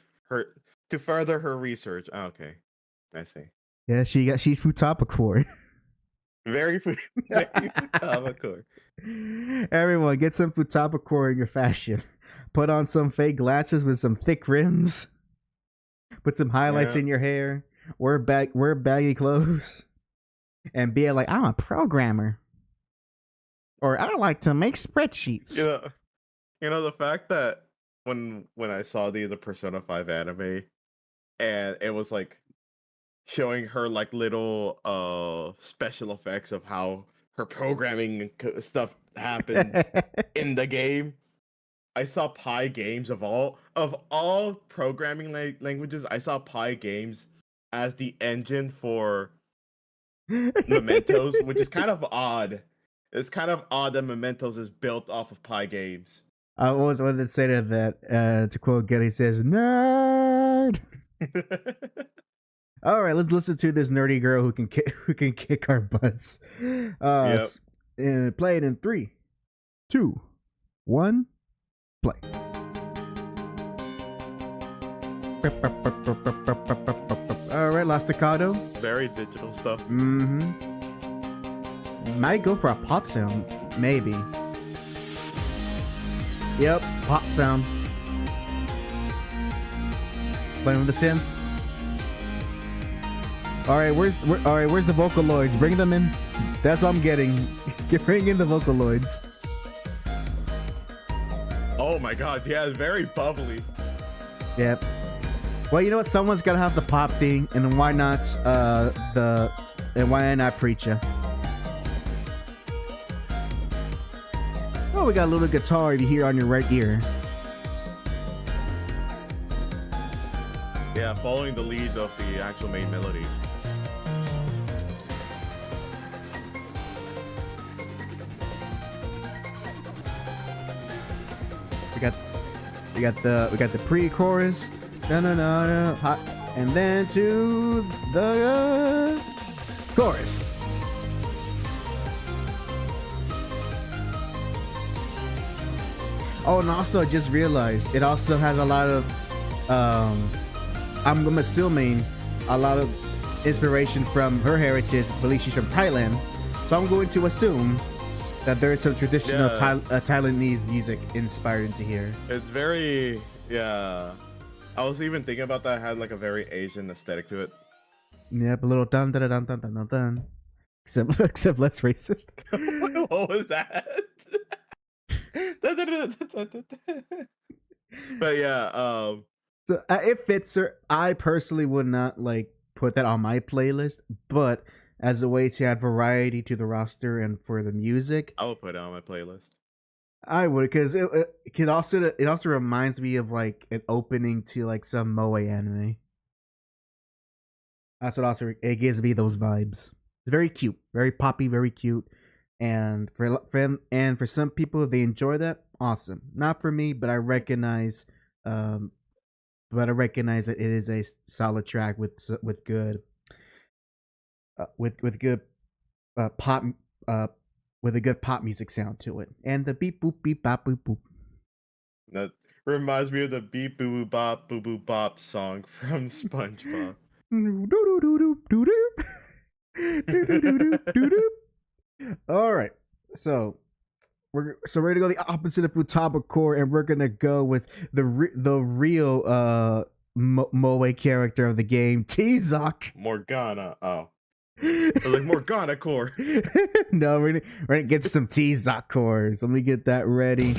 her research. Oh, okay, I see. Yeah, she's Futaba core. Very Futaba core. Everyone, get some Futaba core in your fashion. Put on some fake glasses with some thick rims. Put some highlights in your hair. Wear baggy clothes. And be like, I'm a programmer. Or I like to make spreadsheets. You know the fact that when I saw the Persona 5 anime, and it was like showing her like little special effects of how her programming stuff happens in the game. I saw Pi Games of all programming languages. I saw Pi Games as the engine for Mementos, which is kind of odd. It's kind of odd that Mementos is built off of Pi Games. I wanted to say that to quote Getty says, "Nerd." All right, let's listen to this nerdy girl who can kick our butts. And play it in 3, 2, 1. Play. All right, La Staccato. Very digital stuff. Might go for a pop sound, maybe. Yep, pop sound. Playing with the synth. All right, where's the Vocaloids? Bring them in. That's what I'm getting. Bring in the Vocaloids. Oh my god, yeah, it's very bubbly. Yep. Well, you know what? Someone's gotta have the pop thing, and why not Preacher? Oh, we got a little guitar if you hear on your right ear. Yeah, following the lead of the actual main melody. We got the pre-chorus, no, and then to the chorus. Oh, and also I just realized it also has a lot of, I'm assuming a lot of inspiration from her heritage. I believe she's from Thailand, so I'm going to assume that there is some traditional Thailandese music inspired into here. It's very, yeah. I was even thinking about that. It had like a very Asian aesthetic to it. Yep, a little dun dun dun dun dun dun dun. Except less racist. What was that? But yeah, so it fits her. I personally would not like put that on my playlist, but as a way to add variety to the roster and for the music, I will put it on my playlist. I would, because it also reminds me of like an opening to like some moe anime. That's what also it gives me those vibes. It's very cute, very poppy, very cute, and for some people, if they enjoy that, awesome. Not for me, um, but I recognize that it is a solid track with good with good pop uh with a good pop music sound to it, and the beep boop beep bop boop boop. That reminds me of the beep boo boo bop song from SpongeBob. All right, so we're gonna go the opposite of Futaba Core, and we're gonna go with the real moe character of the game, T-Zoc. Morgana. Oh. Like Morgana Core. No, we're gonna get some T-Zoc cores. Let me get that ready.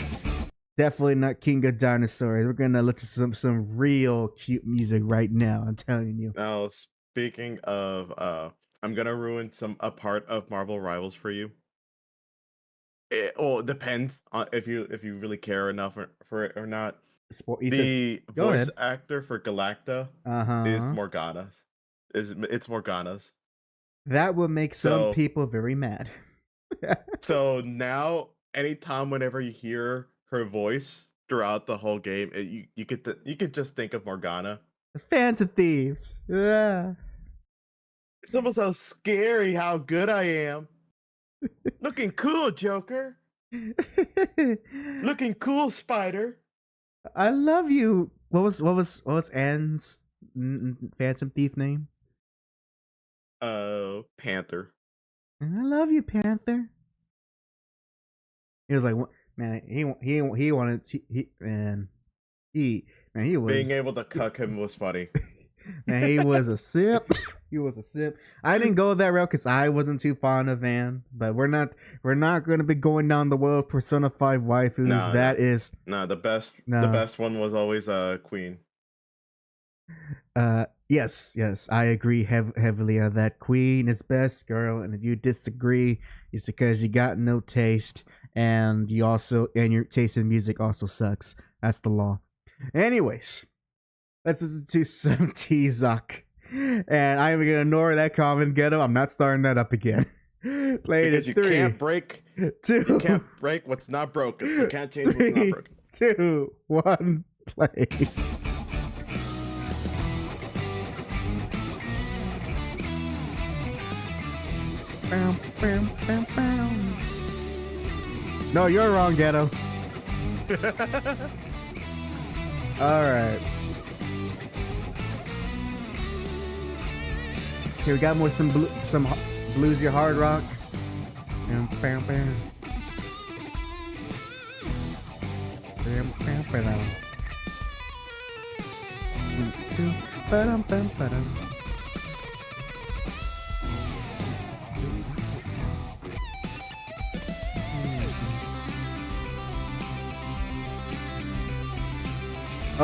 Definitely not King of Dinosaurs. We're gonna listen to some real cute music right now. I'm telling you. Now, speaking of, I'm gonna ruin a part of Marvel Rivals for you. It depends on if you really care enough for it or not. The voice actor for Galacta is Morgana's. It's Morgana's. That would make some people very mad. So now, anytime, whenever you hear her voice throughout the whole game, you could just think of Morgana. The Phantom Thieves. Yeah. It's almost so scary how good I am. Looking cool, Joker. Looking cool, Spider. I love you. What was Anne's Phantom Thief name? Panther. I love you, Panther. He was like, man, he wanted he was being able to cuck him was funny. Man, he was a sip. He was a sip. I didn't go that route because I wasn't too fond of Van. But we're not going to be going down the world of Persona 5 waifus. The best one was always Queen. Yes, I agree heavily on that. Queen is best, girl. And if you disagree, it's because you got no taste, and your taste in music also sucks. That's the law. Anyways, let's listen to some T-Zoc. And I'm gonna ignore that comment, Ghetto. I'm not starting that up again. Played it. You can't break 2. You can't break what's not broken. You can't change what's not broken. 2, 1, play. No, you're wrong, Ghetto. All right. Here we got some bluesy hard rock.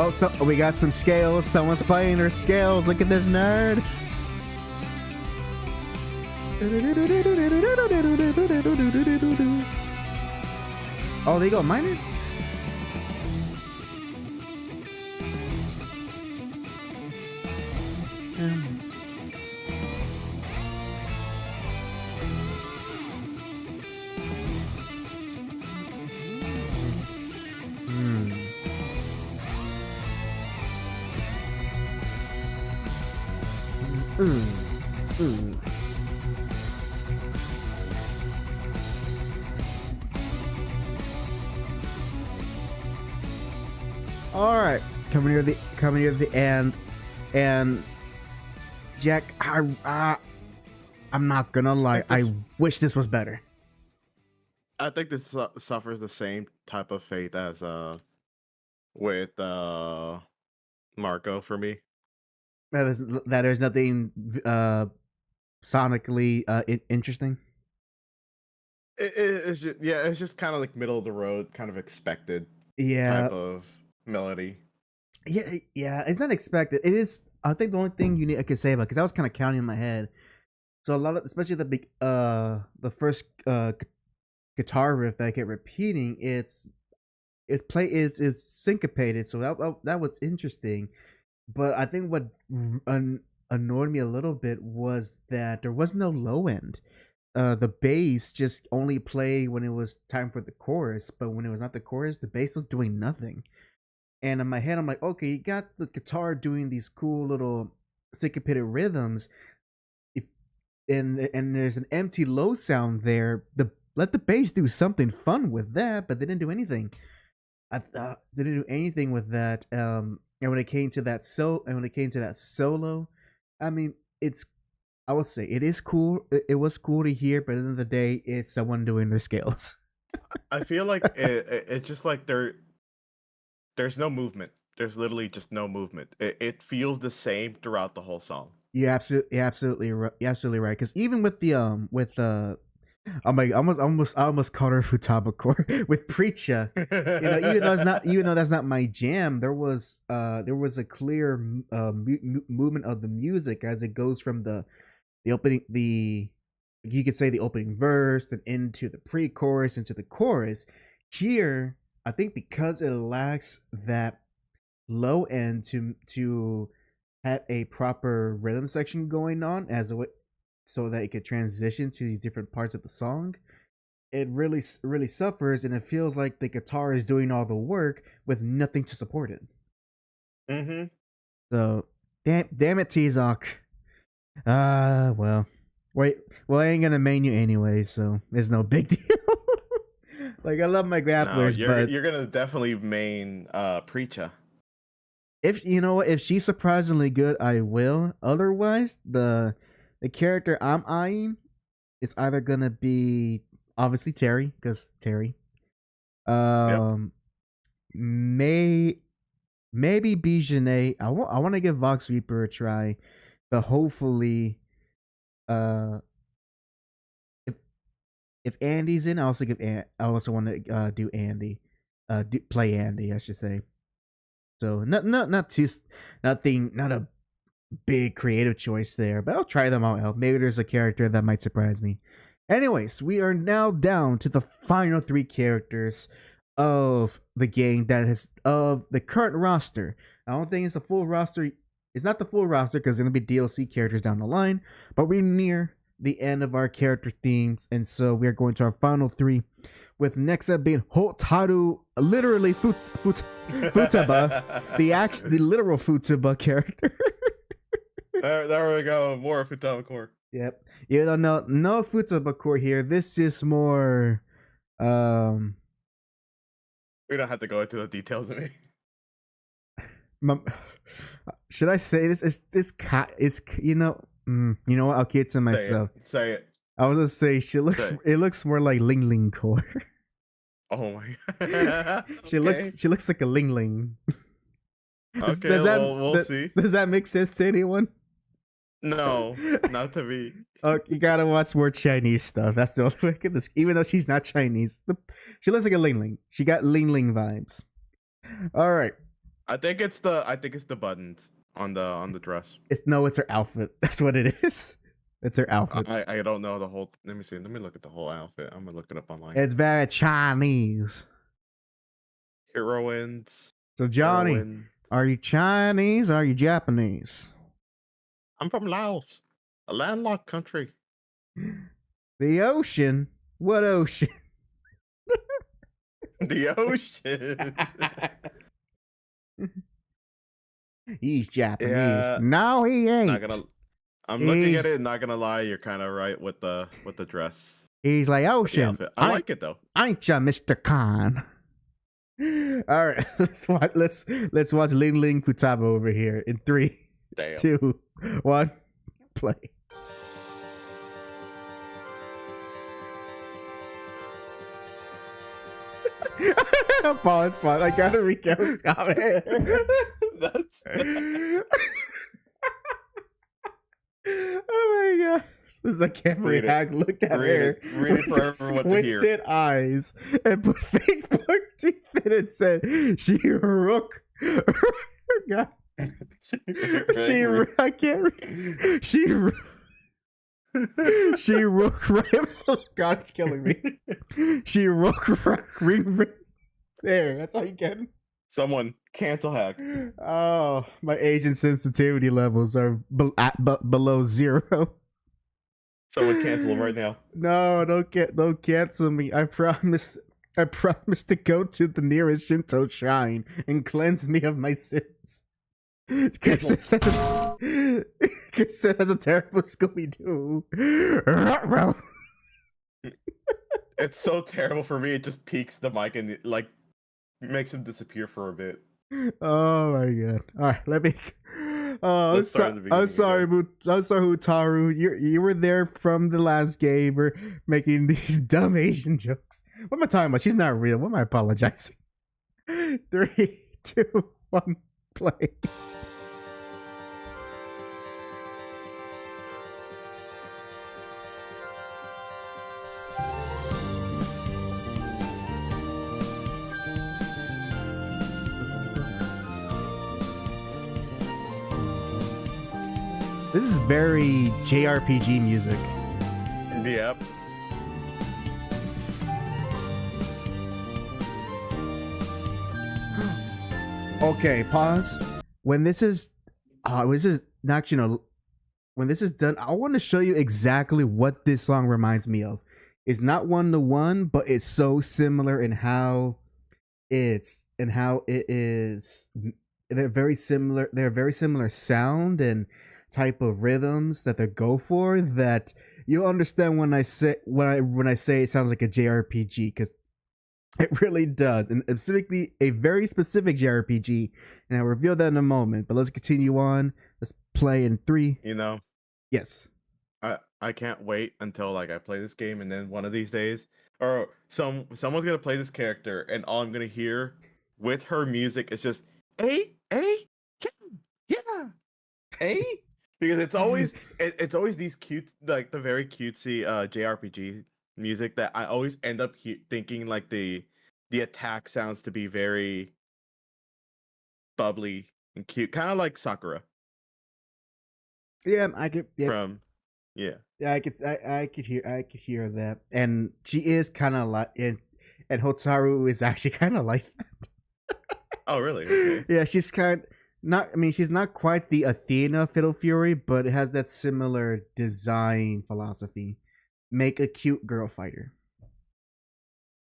Oh, so we got some scales. Someone's playing their scales. Look at this nerd. Oh, they go minor. All right, coming near the end, and Jack, I'm not gonna lie, I wish this was better. I think this suffers the same type of fate as with Marco for me. That there's nothing sonically interesting. It's just kind of like middle of the road, kind of expected. Type of melody. Yeah, it's not expected. It is. I think the only thing I could say about, because I was kind of counting in my head. So a lot of, especially the first guitar riff that I kept repeating. It's syncopated, so that was interesting. But I think what annoyed me a little bit was that there was no low end. The bass just only played when it was time for the chorus, but when it was not the chorus, the bass was doing nothing. And in my head, I'm like, okay, you got the guitar doing these cool little syncopated rhythms. If and there's an empty low sound there, let the bass do something fun with that, but they didn't do anything. I thought they didn't do anything with that. And when it came to that solo, I mean, I would say it is cool. It was cool to hear, but at the end of the day, it's someone doing their scales. I feel like it's just like there's no movement. There's literally just no movement. It feels the same throughout the whole song. You're absolutely right. Because even with the oh my, I almost called her Futaba Core with Preacher. Even though that's not my jam, there was a clear movement of the music as it goes from the opening, you could say the opening verse, then into the pre-chorus, into the chorus. Here, I think because it lacks that low end to have a proper rhythm section going on so that it could transition to these different parts of the song, it really suffers, and it feels like the guitar is doing all the work with nothing to support it. Mm-hmm. So, damn it, T-Zoc. Well, wait. Well, I ain't gonna main you anyway, so there's no big deal. Like, I love my grapplers, but you're gonna definitely main Preacher. If you know what, if she's surprisingly good, I will. Otherwise, the character I'm eyeing is either gonna be obviously Terry, because Terry. Maybe Bijane. I want to give Vox Reaper a try, but hopefully, if Andy's in, I also want to do Andy, play Andy, I should say. So not a big creative choice there, but I'll try them all out. Maybe there's a character that might surprise me. Anyways, we are now down to the final 3 characters of the game of the current roster. I don't think it's the full roster. It's not the full roster because there's gonna be DLC characters down the line, but we're near the end of our character themes, and so we are going to our final 3. With next up being Hotaru, literally Futaba, the literal Futaba character. There we go, more Futaba Core. Yep. You don't know, no Futaba Core here. This is more. We don't have to go into the details of it. Should I say this? It's you know what? I'll keep it to myself. Say it. I was gonna say it looks more like Ling Ling Core. Oh my god. She looks like a Ling Ling. Okay, we'll see. Does that make sense to anyone? No, not to me. Oh, you gotta watch more Chinese stuff. That's the only way I can even though she's not Chinese. She looks like a Ling Ling. She got Ling Ling vibes. All right. I think it's the buttons on the dress. It's her outfit. That's what it is. It's her outfit. I don't know the whole. Let me see. Let me look at the whole outfit. I'm gonna look it up online. It's very Chinese. Heroines. So Johnny, are you Chinese or are you Japanese? I'm from Laos, a landlocked country. The ocean? What ocean? The ocean. He's Japanese. Yeah, no, he ain't. I'm looking at it. Not gonna lie, you're kind of right with the dress. He's like ocean. I like it though. Ain't ya, Mr. Khan? All right, let's watch Ling Ling Futaba over here in 3, 2, 1, play. Pause. I gotta recount Scott. That's. Oh my gosh. This is a camera hack. Look at her. Read it for everyone to hear. Squinted eyes and put fake book teeth in it. Said she rook. God. I can't read. She rook right. God, it's killing me. She rook right. Ring. There, that's how you get him. Someone cancel hack. Oh, my agent sensitivity levels are below 0. Someone cancel him right now. No, don't cancel me. I promise to go to the nearest Shinto shrine and cleanse me of my sins. Chris has a terrible Scooby-Doo. It's so terrible for me. It just peaks the mic and like makes him disappear for a bit. Oh my god! All right, let me. Oh, I'm sorry, Hutaru. You were there from the last game. We're making these dumb Asian jokes. What am I talking about? She's not real. What am I apologizing? 3, 2, 1, play. This is very JRPG music. Yep. Okay, pause. When this is not, when this is done, I want to show you exactly what this song reminds me of. It's not 1-to-1, but it's so similar in how it is. They're very similar. They're very similar sound and type of rhythms that they go for, that you'll understand when I say it sounds like a JRPG, because it really does, and specifically a very specific JRPG, and I'll reveal that in a moment. But let's continue on. Let's play in 3. Yes. I can't wait until like I play this game, and then one of these days, or someone's gonna play this character, and all I'm gonna hear with her music is just yeah, because it's always these cute, like the very cutesy JRPG music that I always end up thinking like the attack sounds to be very bubbly and cute, kind of like Sakura. Yeah, I could. Yeah. From yeah. Yeah, I could hear that, and she is kind of like, and Hotaru is actually kind of like that. Oh, really? Okay. Yeah, she's kind not. I mean, she's not quite the Athena Fatal Fury, but it has that similar design philosophy. Make a cute girl fighter.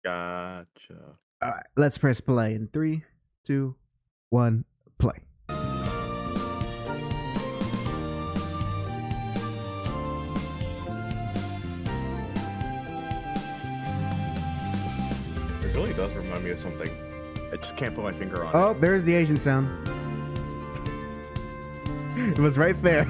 Gotcha. All right, let's press play in 3, 2, 1, play. This really does remind me of something. I just can't put my finger on it. Oh, there's the Asian sound. It was right there.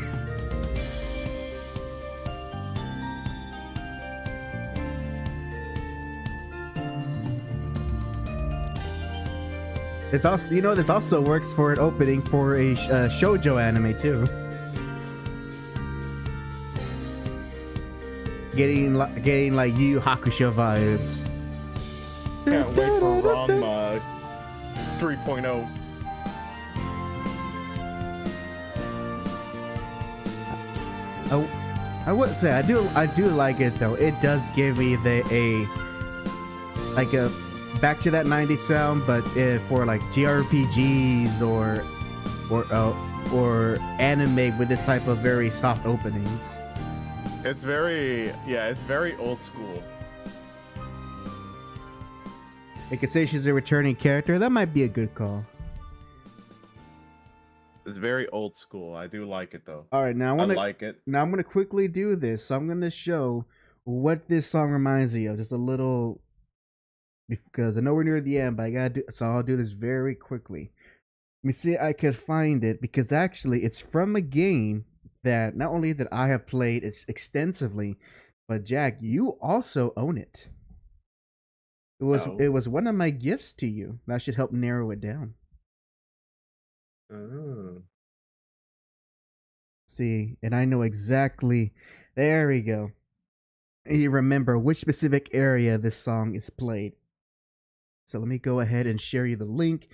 It's also, this also works for an opening for a shoujo anime too. Getting like Yu Yu Hakusho vibes. Can't wait for Ranma 3.0. I would say I do like it though. It does give me a back to that 90s sound, but for like JRPGs or anime with this type of very soft openings. It's very old school. They could say she's a returning character. That might be a good call. It's very old school. I do like it though. All right, now I like it. Now I'm gonna quickly do this. So I'm gonna show what this song reminds me of, just a little, because I know we're near the end, but I gotta do. So I'll do this very quickly. Let me see if I can find it, because actually it's from a game that not only that I have played extensively, but Jack, you also own it. It was one of my gifts to you. That should help narrow it down. Oh. See, and I know exactly. There we go. And you remember which specific area this song is played. So let me go ahead and share you the link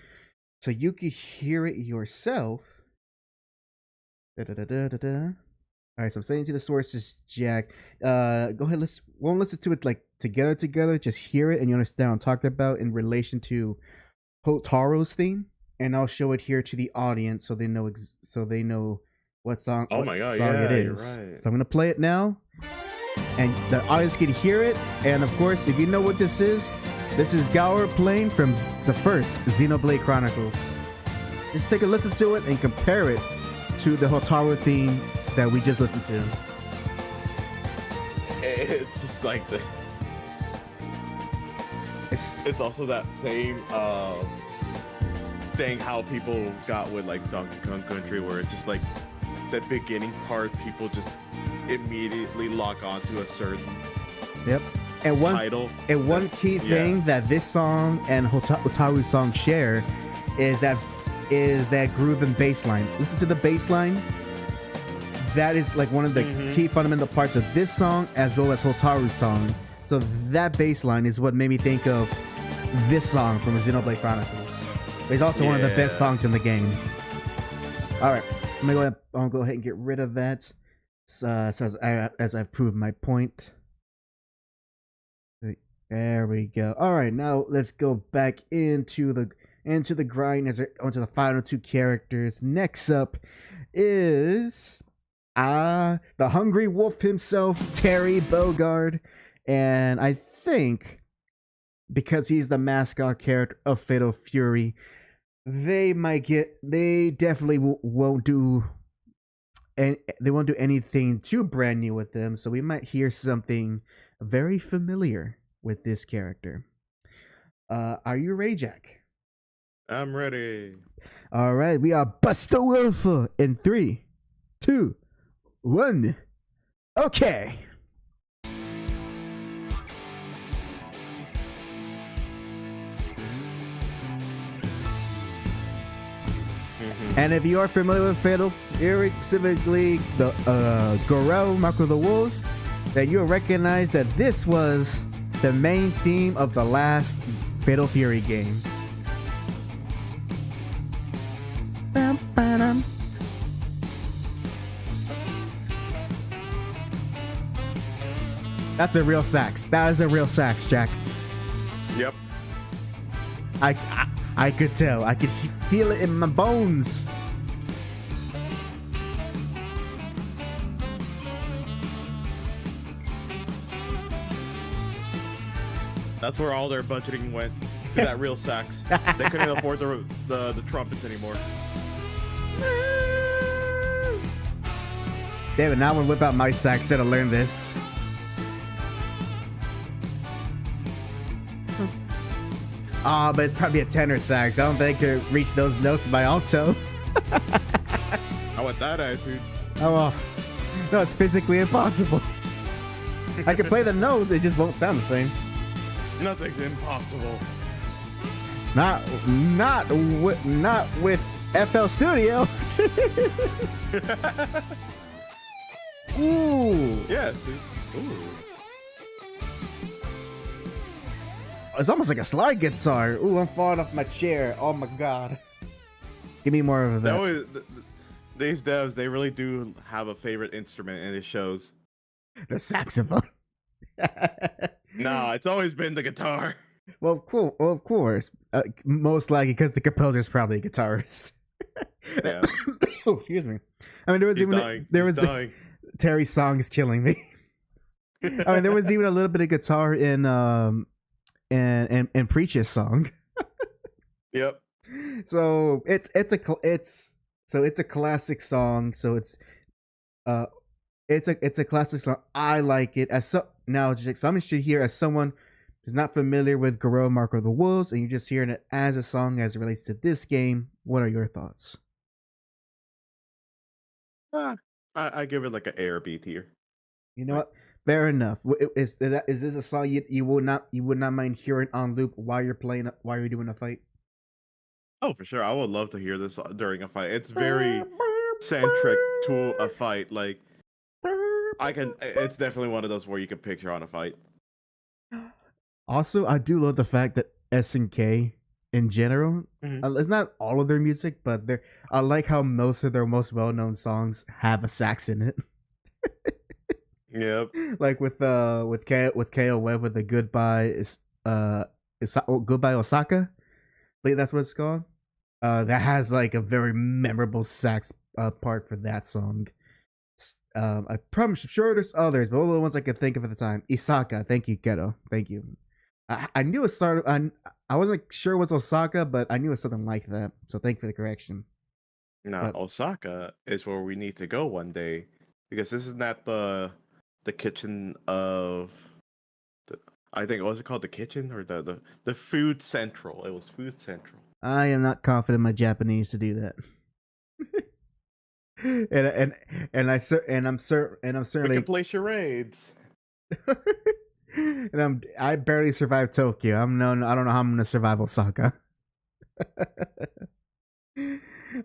so you can hear it yourself. Da-da-da-da-da-da. All right, so I'm sending to the sources, Jack. Go ahead. Won't listen to it like together. Just hear it, and you understand what I'm talking about in relation to Hotaro's theme, and I'll show it here to the audience so they know what song. Oh what my god, song yeah, it is. you're right. So I'm gonna play it now, and the audience can hear it. And of course, if you know what this is Gower playing from the first Xenoblade Chronicles. Just take a listen to it and compare it to the Hotaru theme that we just listened to. It's just like it's also that same thing how people got with like Donkey Kong Country, where it's just like that beginning part, people just immediately lock onto a certain And one title. And one key thing that this song and Hotaru's song share is that groove and bass line. Listen to the bass line. That is like one of the key fundamental parts of this song as well as Hotaru's song. So that bass line is what made me think of this song from Xenoblade Chronicles. It's also one of the best songs in the game. All right, I'll go ahead and get rid of that. As I've proved my point. There we go. All right, now let's go back into the grind as we're onto the final two characters. Next up is the Hungry Wolf himself, Terry Bogard, and I think because he's the mascot character of Fatal Fury, they definitely won't do anything too brand new with them, so we might hear something very familiar with this character. Are you ready, Jack? I'm ready. All right, we are Buster Wolf in 3, 2, 1. Okay. And if you are familiar with Fatal Fury, specifically the Goro, Mark of the Wolves, then you'll recognize that this was the main theme of the last Fatal Fury game. That's a real sax. That is a real sax, Jack. Yep. I could tell. I could feel it in my bones. That's where all their budgeting went. To that real sax. They couldn't afford the trumpets anymore. David, now I'm gonna whip out my sax to learn this. But it's probably a tenor sax. I don't think I could reach those notes by alto. Not with that attitude. Oh well. No, it's physically impossible. I can play the notes, it just won't sound the same. Nothing's impossible. Not with FL Studio. Ooh. Yes. Ooh. It's almost like a slide guitar. Ooh, I'm falling off my chair. Oh my god. Give me more of that. These devs, they really do have a favorite instrument in his shows. The saxophone. Nah, it's always been the guitar. Well, cool. Well, of course. Most likely because the composer's probably a guitarist. Yeah. Oh, excuse me. I mean, there was Terry's song is killing me. I mean, there was even a little bit of guitar in Preach's song. Yep. So it's a classic song. So it's a classic song. I like it. Now, so I'm interested here as someone who's not familiar with Goro Mark of the Wolves, and you're just hearing it as a song as it relates to this game. What are your thoughts? I give it like an A or B tier. You know what? Fair enough. Is this a song you would not mind hearing on loop while you're doing a fight? Oh, for sure. I would love to hear this during a fight. It's very centric to a fight. Like it's definitely one of those where you can picture on a fight. Also, I do love the fact that SNK in general, it's not all of their music, but I like how most of their most well-known songs have a sax in it. Yep. Like with KO Web with the goodbye goodbye Osaka. I believe that's what it's called. That has like a very memorable sax part for that song. I promise, sure there's others, but all the ones I could think of at the time. Isaka, thank you, Ghetto, thank you. I knew it started. I wasn't sure it was Osaka, but I knew it was something like that. So thank you for the correction. Now Osaka is where we need to go one day, because this is not the kitchen of I think, what was it called, the kitchen or the food central? It was food central. I am not confident in my Japanese to do that. I'm certainly We can play charades. And I barely survived Tokyo. I don't know how I'm gonna survive Osaka.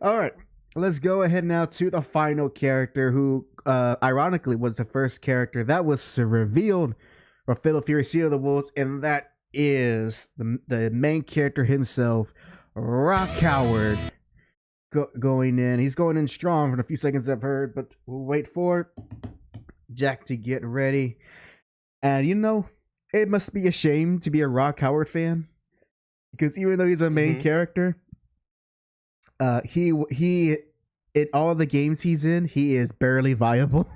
All right, let's go ahead now to the final character, who ironically was the first character that was revealed for Fatal Fury Seed of the Wolves, and that is the main character himself, Rock Howard. Going in, he's going in strong for the few seconds I've heard, but we'll wait for Jack to get ready. And you know, it must be a shame to be a Rock Howard fan, because even though he's a main character, he in all the games he's in, he is barely viable.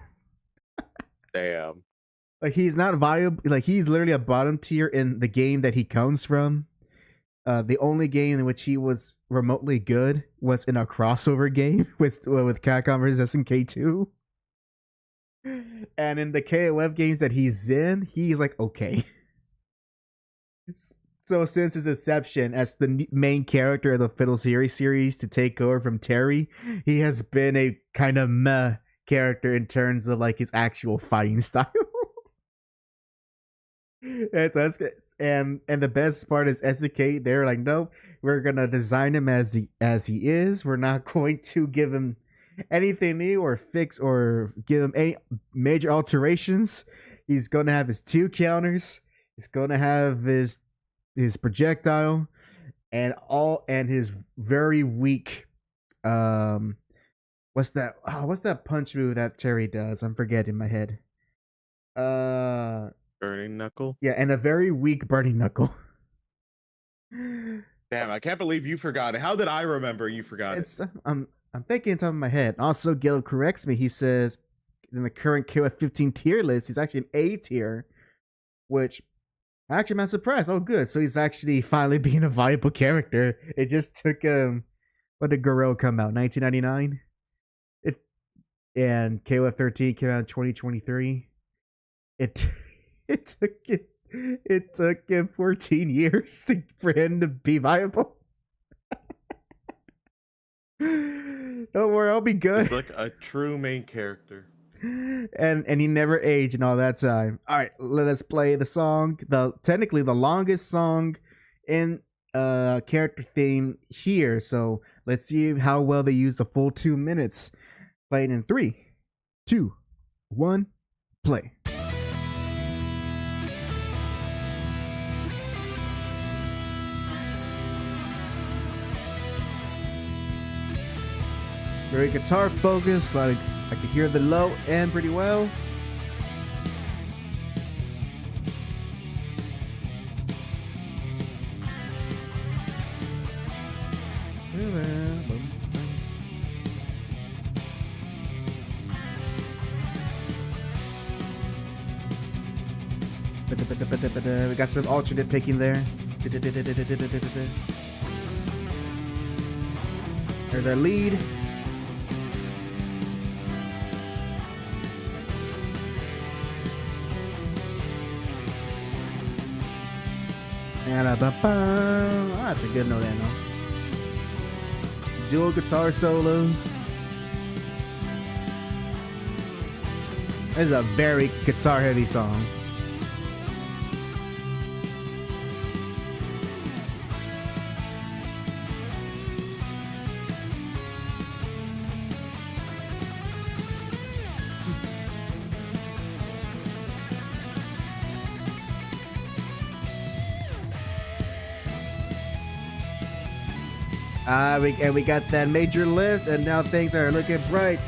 Damn. Like, he's not viable. Like, he's literally a bottom tier in the game that he comes from. The only game in which he was remotely good was in a crossover game with Capcom vs. SNK 2. And in the KOF games that he's in, he's like okay. So since his inception as the main character of the Fatal Fury series to take over from Terry, he has been a kind of meh character in terms of like his actual fighting style. And the best part is SNK, they're like, nope, we're gonna design him as he is. We're not going to give him anything new or fix or give him any major alterations. He's gonna have his 2 counters. He's gonna have his projectile and his very weak what's that punch move that Terry does? I'm forgetting my head. Burning Knuckle? Yeah, and a very weak Burning Knuckle. Damn, I can't believe you forgot it. How did I remember you forgot it? I'm thinking on top of my head. Also, Gil corrects me. He says in the current KOF 15 tier list, he's actually an A tier, which actually I'm surprised. Oh, good. So he's actually finally being a viable character. It just took him. When did Gorilla come out? 1999. And KOF 13 came out in 2023. It took him 14 years for him to be viable. Don't worry, I'll be good. He's like a true main character. And he never aged in all that time. All right, let us play the song. Technically the longest song in character theme here. So let's see how well they use the full 2 minutes. Playing in 3, 2, 1, play. Very guitar focused, like I could hear the low end pretty well. We got some alternate picking there. There's our lead. Oh, that's a good note, I know. Dual guitar solos. This is a very guitar heavy song. We got that major lift, and now things are looking bright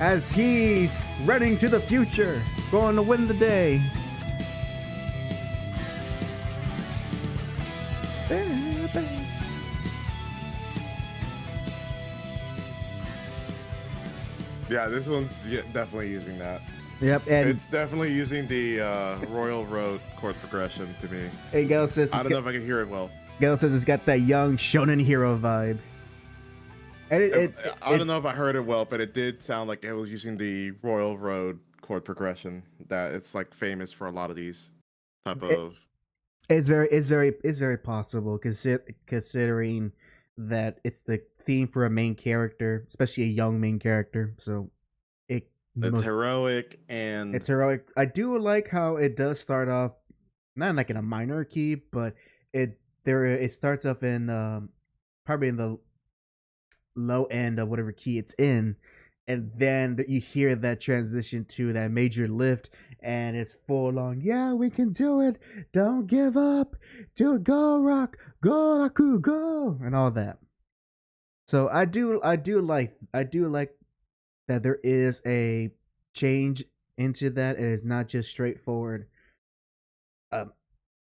as he's running to the future, going to win the day. Yeah, this one's definitely using that. Yep, and it's definitely using the Royal Road chord progression to me. Hey, Gale says I don't know if I can hear it well. Gale says it's got that young shonen hero vibe. And I don't know if I heard it well, but it did sound like it was using the Royal Road chord progression that it's like famous for a lot of these type of. It's very possible considering that it's the theme for a main character, especially a young main character. So it's heroic and it's heroic. I do like how it does start off not like in a minor key, but it starts off in probably in the low end of whatever key it's in, and then you hear that transition to that major lift, and it's full on. Yeah, we can do it. Don't give up. Do it. Go rock. Go Raku. Go and all that. So I do like that there is a change into that. It is not just straightforward.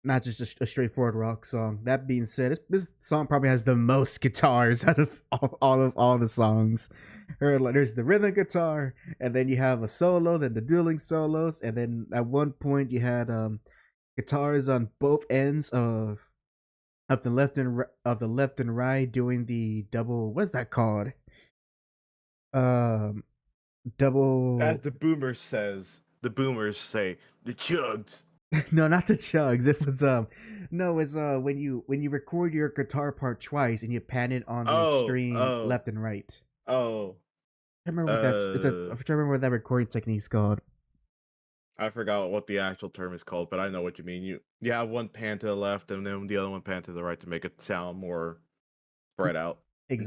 Not just a straightforward rock song. That being said, this song probably has the most guitars out of all the songs. There's the rhythm guitar, and then you have a solo, then the dueling solos, and then at one point you had guitars on both ends of the left and right doing the double. What's that called? Double. As the boomers say, the chugs. No, not the chugs. It was when you record your guitar part twice and you pan it on the extreme left and right. Oh, I remember what I'm trying to remember what that recording technique's called. I forgot what the actual term is called, but I know what you mean. You have one pan to the left and then the other one pan to the right to make it sound more spread out,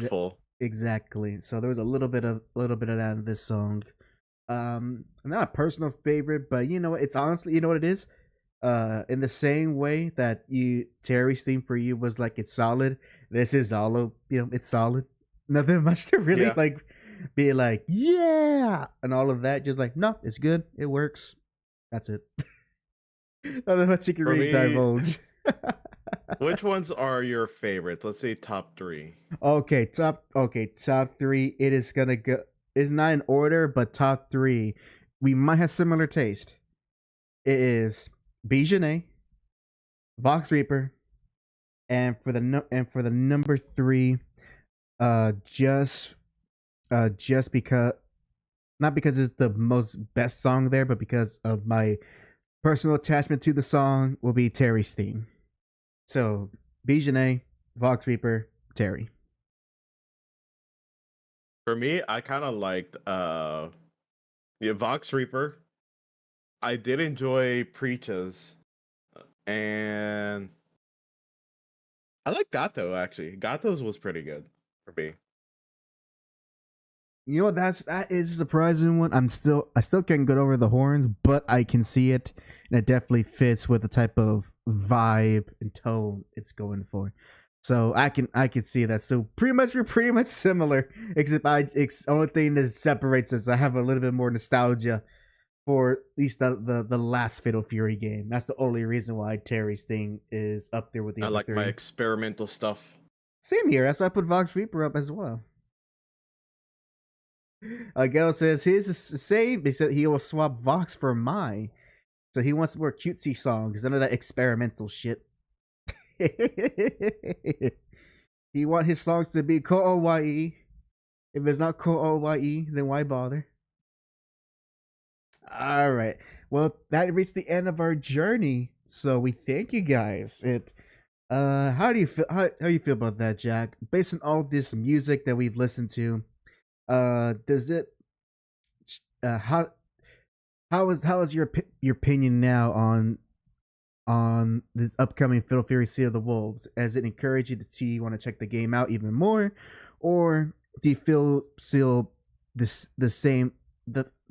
full. Exactly. So there was a little bit of that in this song. Not a personal favorite, but you know what? It's honestly, you know what it is. In the same way that Terry's theme for you was like it's solid. This is all it's solid. Nothing much to really be like, yeah, and all of that. Just like, no, it's good. It works. That's it. Nothing much you can really divulge. Which ones are your favorites? Let's say top 3. Okay, top 3. It is gonna go. It's not in order, but top 3. We might have similar taste. It is Bijane, Vox Reaper, and for the number 3, just because, not because it's the most best song there, but because of my personal attachment to the song, will be Terry's theme. So Bijane, Vox Reaper, Terry. For me, I kind of liked Vox Reaper. I did enjoy Preaches, and I like Gato actually. Gato's was pretty good for me. You know what? That is a surprising one. I still can't get over the horns, but I can see it, and it definitely fits with the type of vibe and tone it's going for. So I can see that. So we're pretty much similar, except only thing that separates us, I have a little bit more nostalgia for at least the last Fatal Fury game. That's the only reason why Terry's thing is up there with the other like 3. My experimental stuff. Same here. That's why I put Vox Reaper up as well. Gale says his is the same. He said he will swap Vox for Mai. So he wants more cutesy songs, none of that experimental shit. He want his songs to be ko-o-y-e. If it's not ko-o-y-e, then why bother? All right. Well, that reached the end of our journey. So we thank you guys. How do you feel? How you feel about that, Jack? Based on all this music that we've listened to, does it? How is your opinion now on this upcoming Fatal Fury Sea of the Wolves? Has it encouraged you to want to check the game out even more, or do you feel still the same?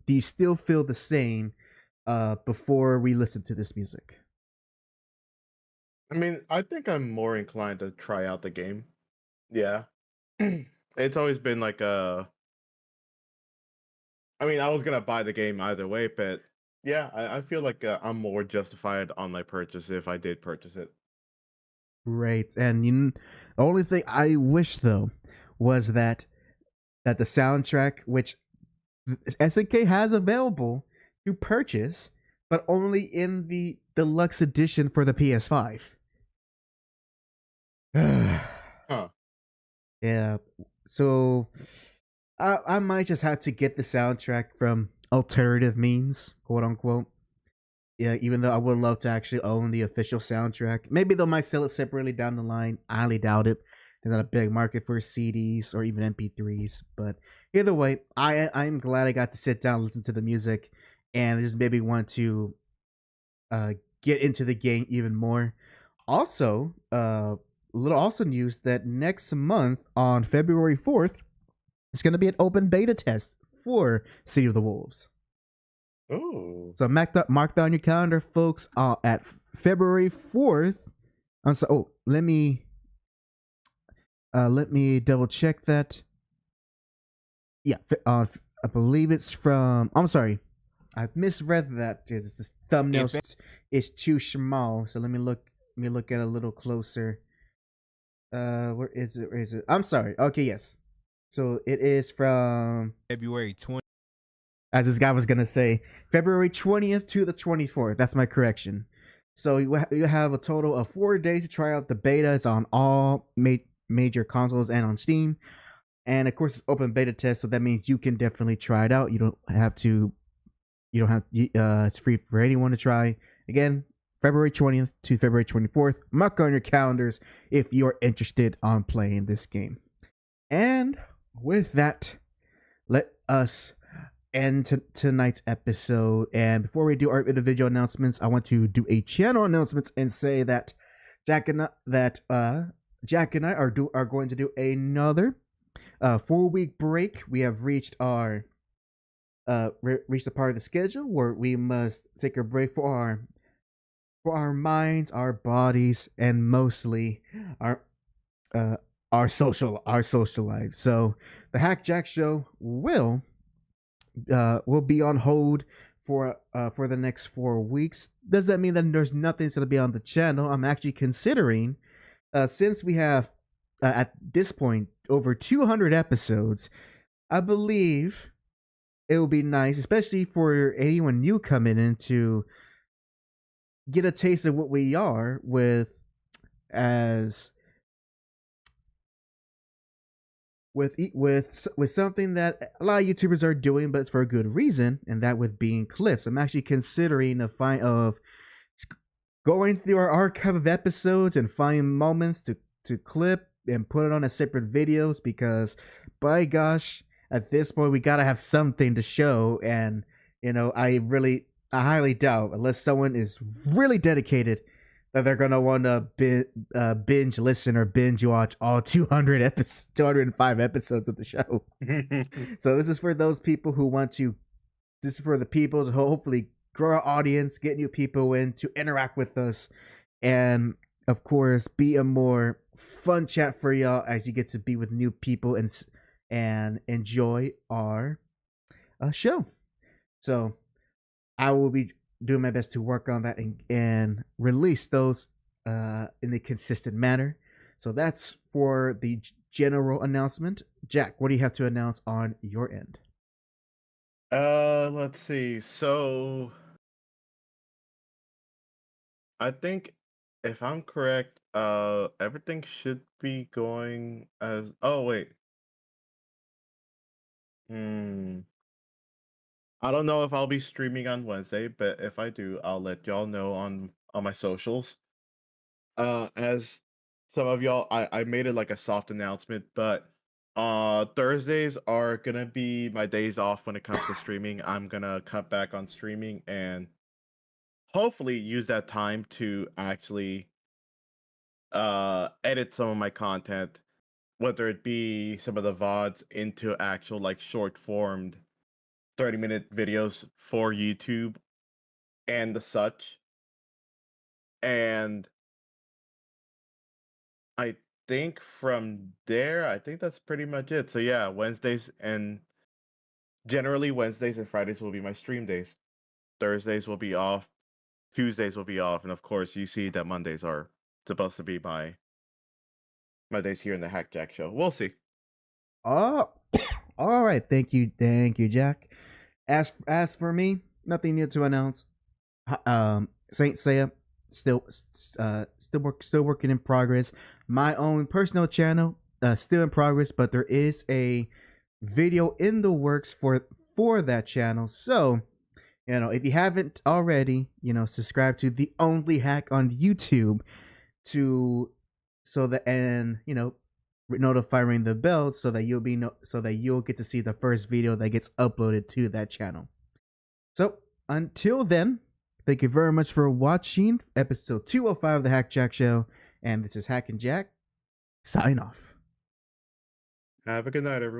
Do you still feel the same before we listen to this music? I mean, I think I'm more inclined to try out the game. Yeah. It's always been like I mean, I was gonna buy the game either way, but yeah, I feel like I'm more justified on my purchase if I did purchase it. Right. And the only thing I wish though was that the soundtrack, which SNK has available to purchase, but only in the deluxe edition for the PS5. Huh. Yeah. So I might just have to get the soundtrack from alternative means, quote unquote. Yeah, even though I would love to actually own the official soundtrack. Maybe they might sell it separately down the line. I highly doubt it. There's not a big market for CDs or even MP3s. But either way, I'm glad I got to sit down and listen to the music and just maybe want to uh, get into the game even more. Also, little also news that next month on February 4th, it's going to be an open beta test for City of the Wolves. Ooh. So mark down your calendar, folks. At February 4th. I'm sorry. Oh, let me double check that. Yeah, I believe it's from. I'm sorry, I misread that. It's the thumbnail is too small. So let me look. Let me look at it a little closer. Where is it? Where is it? I'm sorry. Okay, yes. So it is from February 20th. As this guy was gonna say, February 20th to the 24th. That's my correction. So you have a total of 4 days to try out the beta. It's on all major consoles and on Steam. And of course, it's open beta test, so that means you can definitely try it out. You don't have to. You don't have. It's free for anyone to try. Again, February 20th to February 24th. Mark on your calendars if you're interested on playing this game. And with that, let us end tonight's episode. And before we do our individual announcements, I want to do a channel announcements and say that Jack and I are going to do another 4-week break. We have reached our reached the part of the schedule where we must take a break for our minds, our bodies, and mostly our social lives. So the JAC Show will be on hold for the next 4 weeks. Does that mean that there's nothing going to be on the channel? I'm actually considering, since we have at this point over 200 episodes, I believe it would be nice, especially for anyone new coming in, to get a taste of what we are with something that a lot of YouTubers are doing, but it's for a good reason, and that with being clips. I'm actually considering going through our archive of episodes and finding moments to clip and put it on as separate videos, because by gosh, at this point we gotta have something to show. And I highly doubt, unless someone is really dedicated, that they're gonna want to binge listen or binge watch all 205 episodes of the show. So this is for those people who want to. This is for the people to hopefully grow our audience, get new people in to interact with us, and of course be a more fun chat for y'all as you get to be with new people and enjoy our show. So I will be doing my best to work on that and release those in a consistent manner. So that's for the general announcement. Jack, what do you have to announce on your end? Let's see. So I think if I'm correct, everything should be going as. Oh wait. Hmm. I don't know if I'll be streaming on Wednesday, but if I do, I'll let y'all know on my socials. As some of y'all, I made it like a soft announcement, but Thursdays are gonna be my days off when it comes to streaming. I'm gonna cut back on streaming and hopefully use that time to actually edit some of my content, whether it be some of the VODs into actual like short formed 30-minute videos for YouTube and the such. And I think from there, I think that's pretty much it. So yeah, Wednesdays and generally Wednesdays and Fridays will be my stream days. Thursdays will be off. Tuesdays will be off, and of course, you see that Mondays are supposed to be my days here in the JAC Show. We'll see. Oh, all right. Thank you, Jack. As for me, nothing new to announce. Saint Seiya still working in progress. My own personal channel still in progress, but there is a video in the works for that channel. So, if you haven't already, subscribe to the only hack on YouTube notify ring the bell so that you'll get to see the first video that gets uploaded to that channel. So until then, thank you very much for watching episode 205 of the JAC Show, and this is Hack and Jack. Sign off. Have a good night, everyone.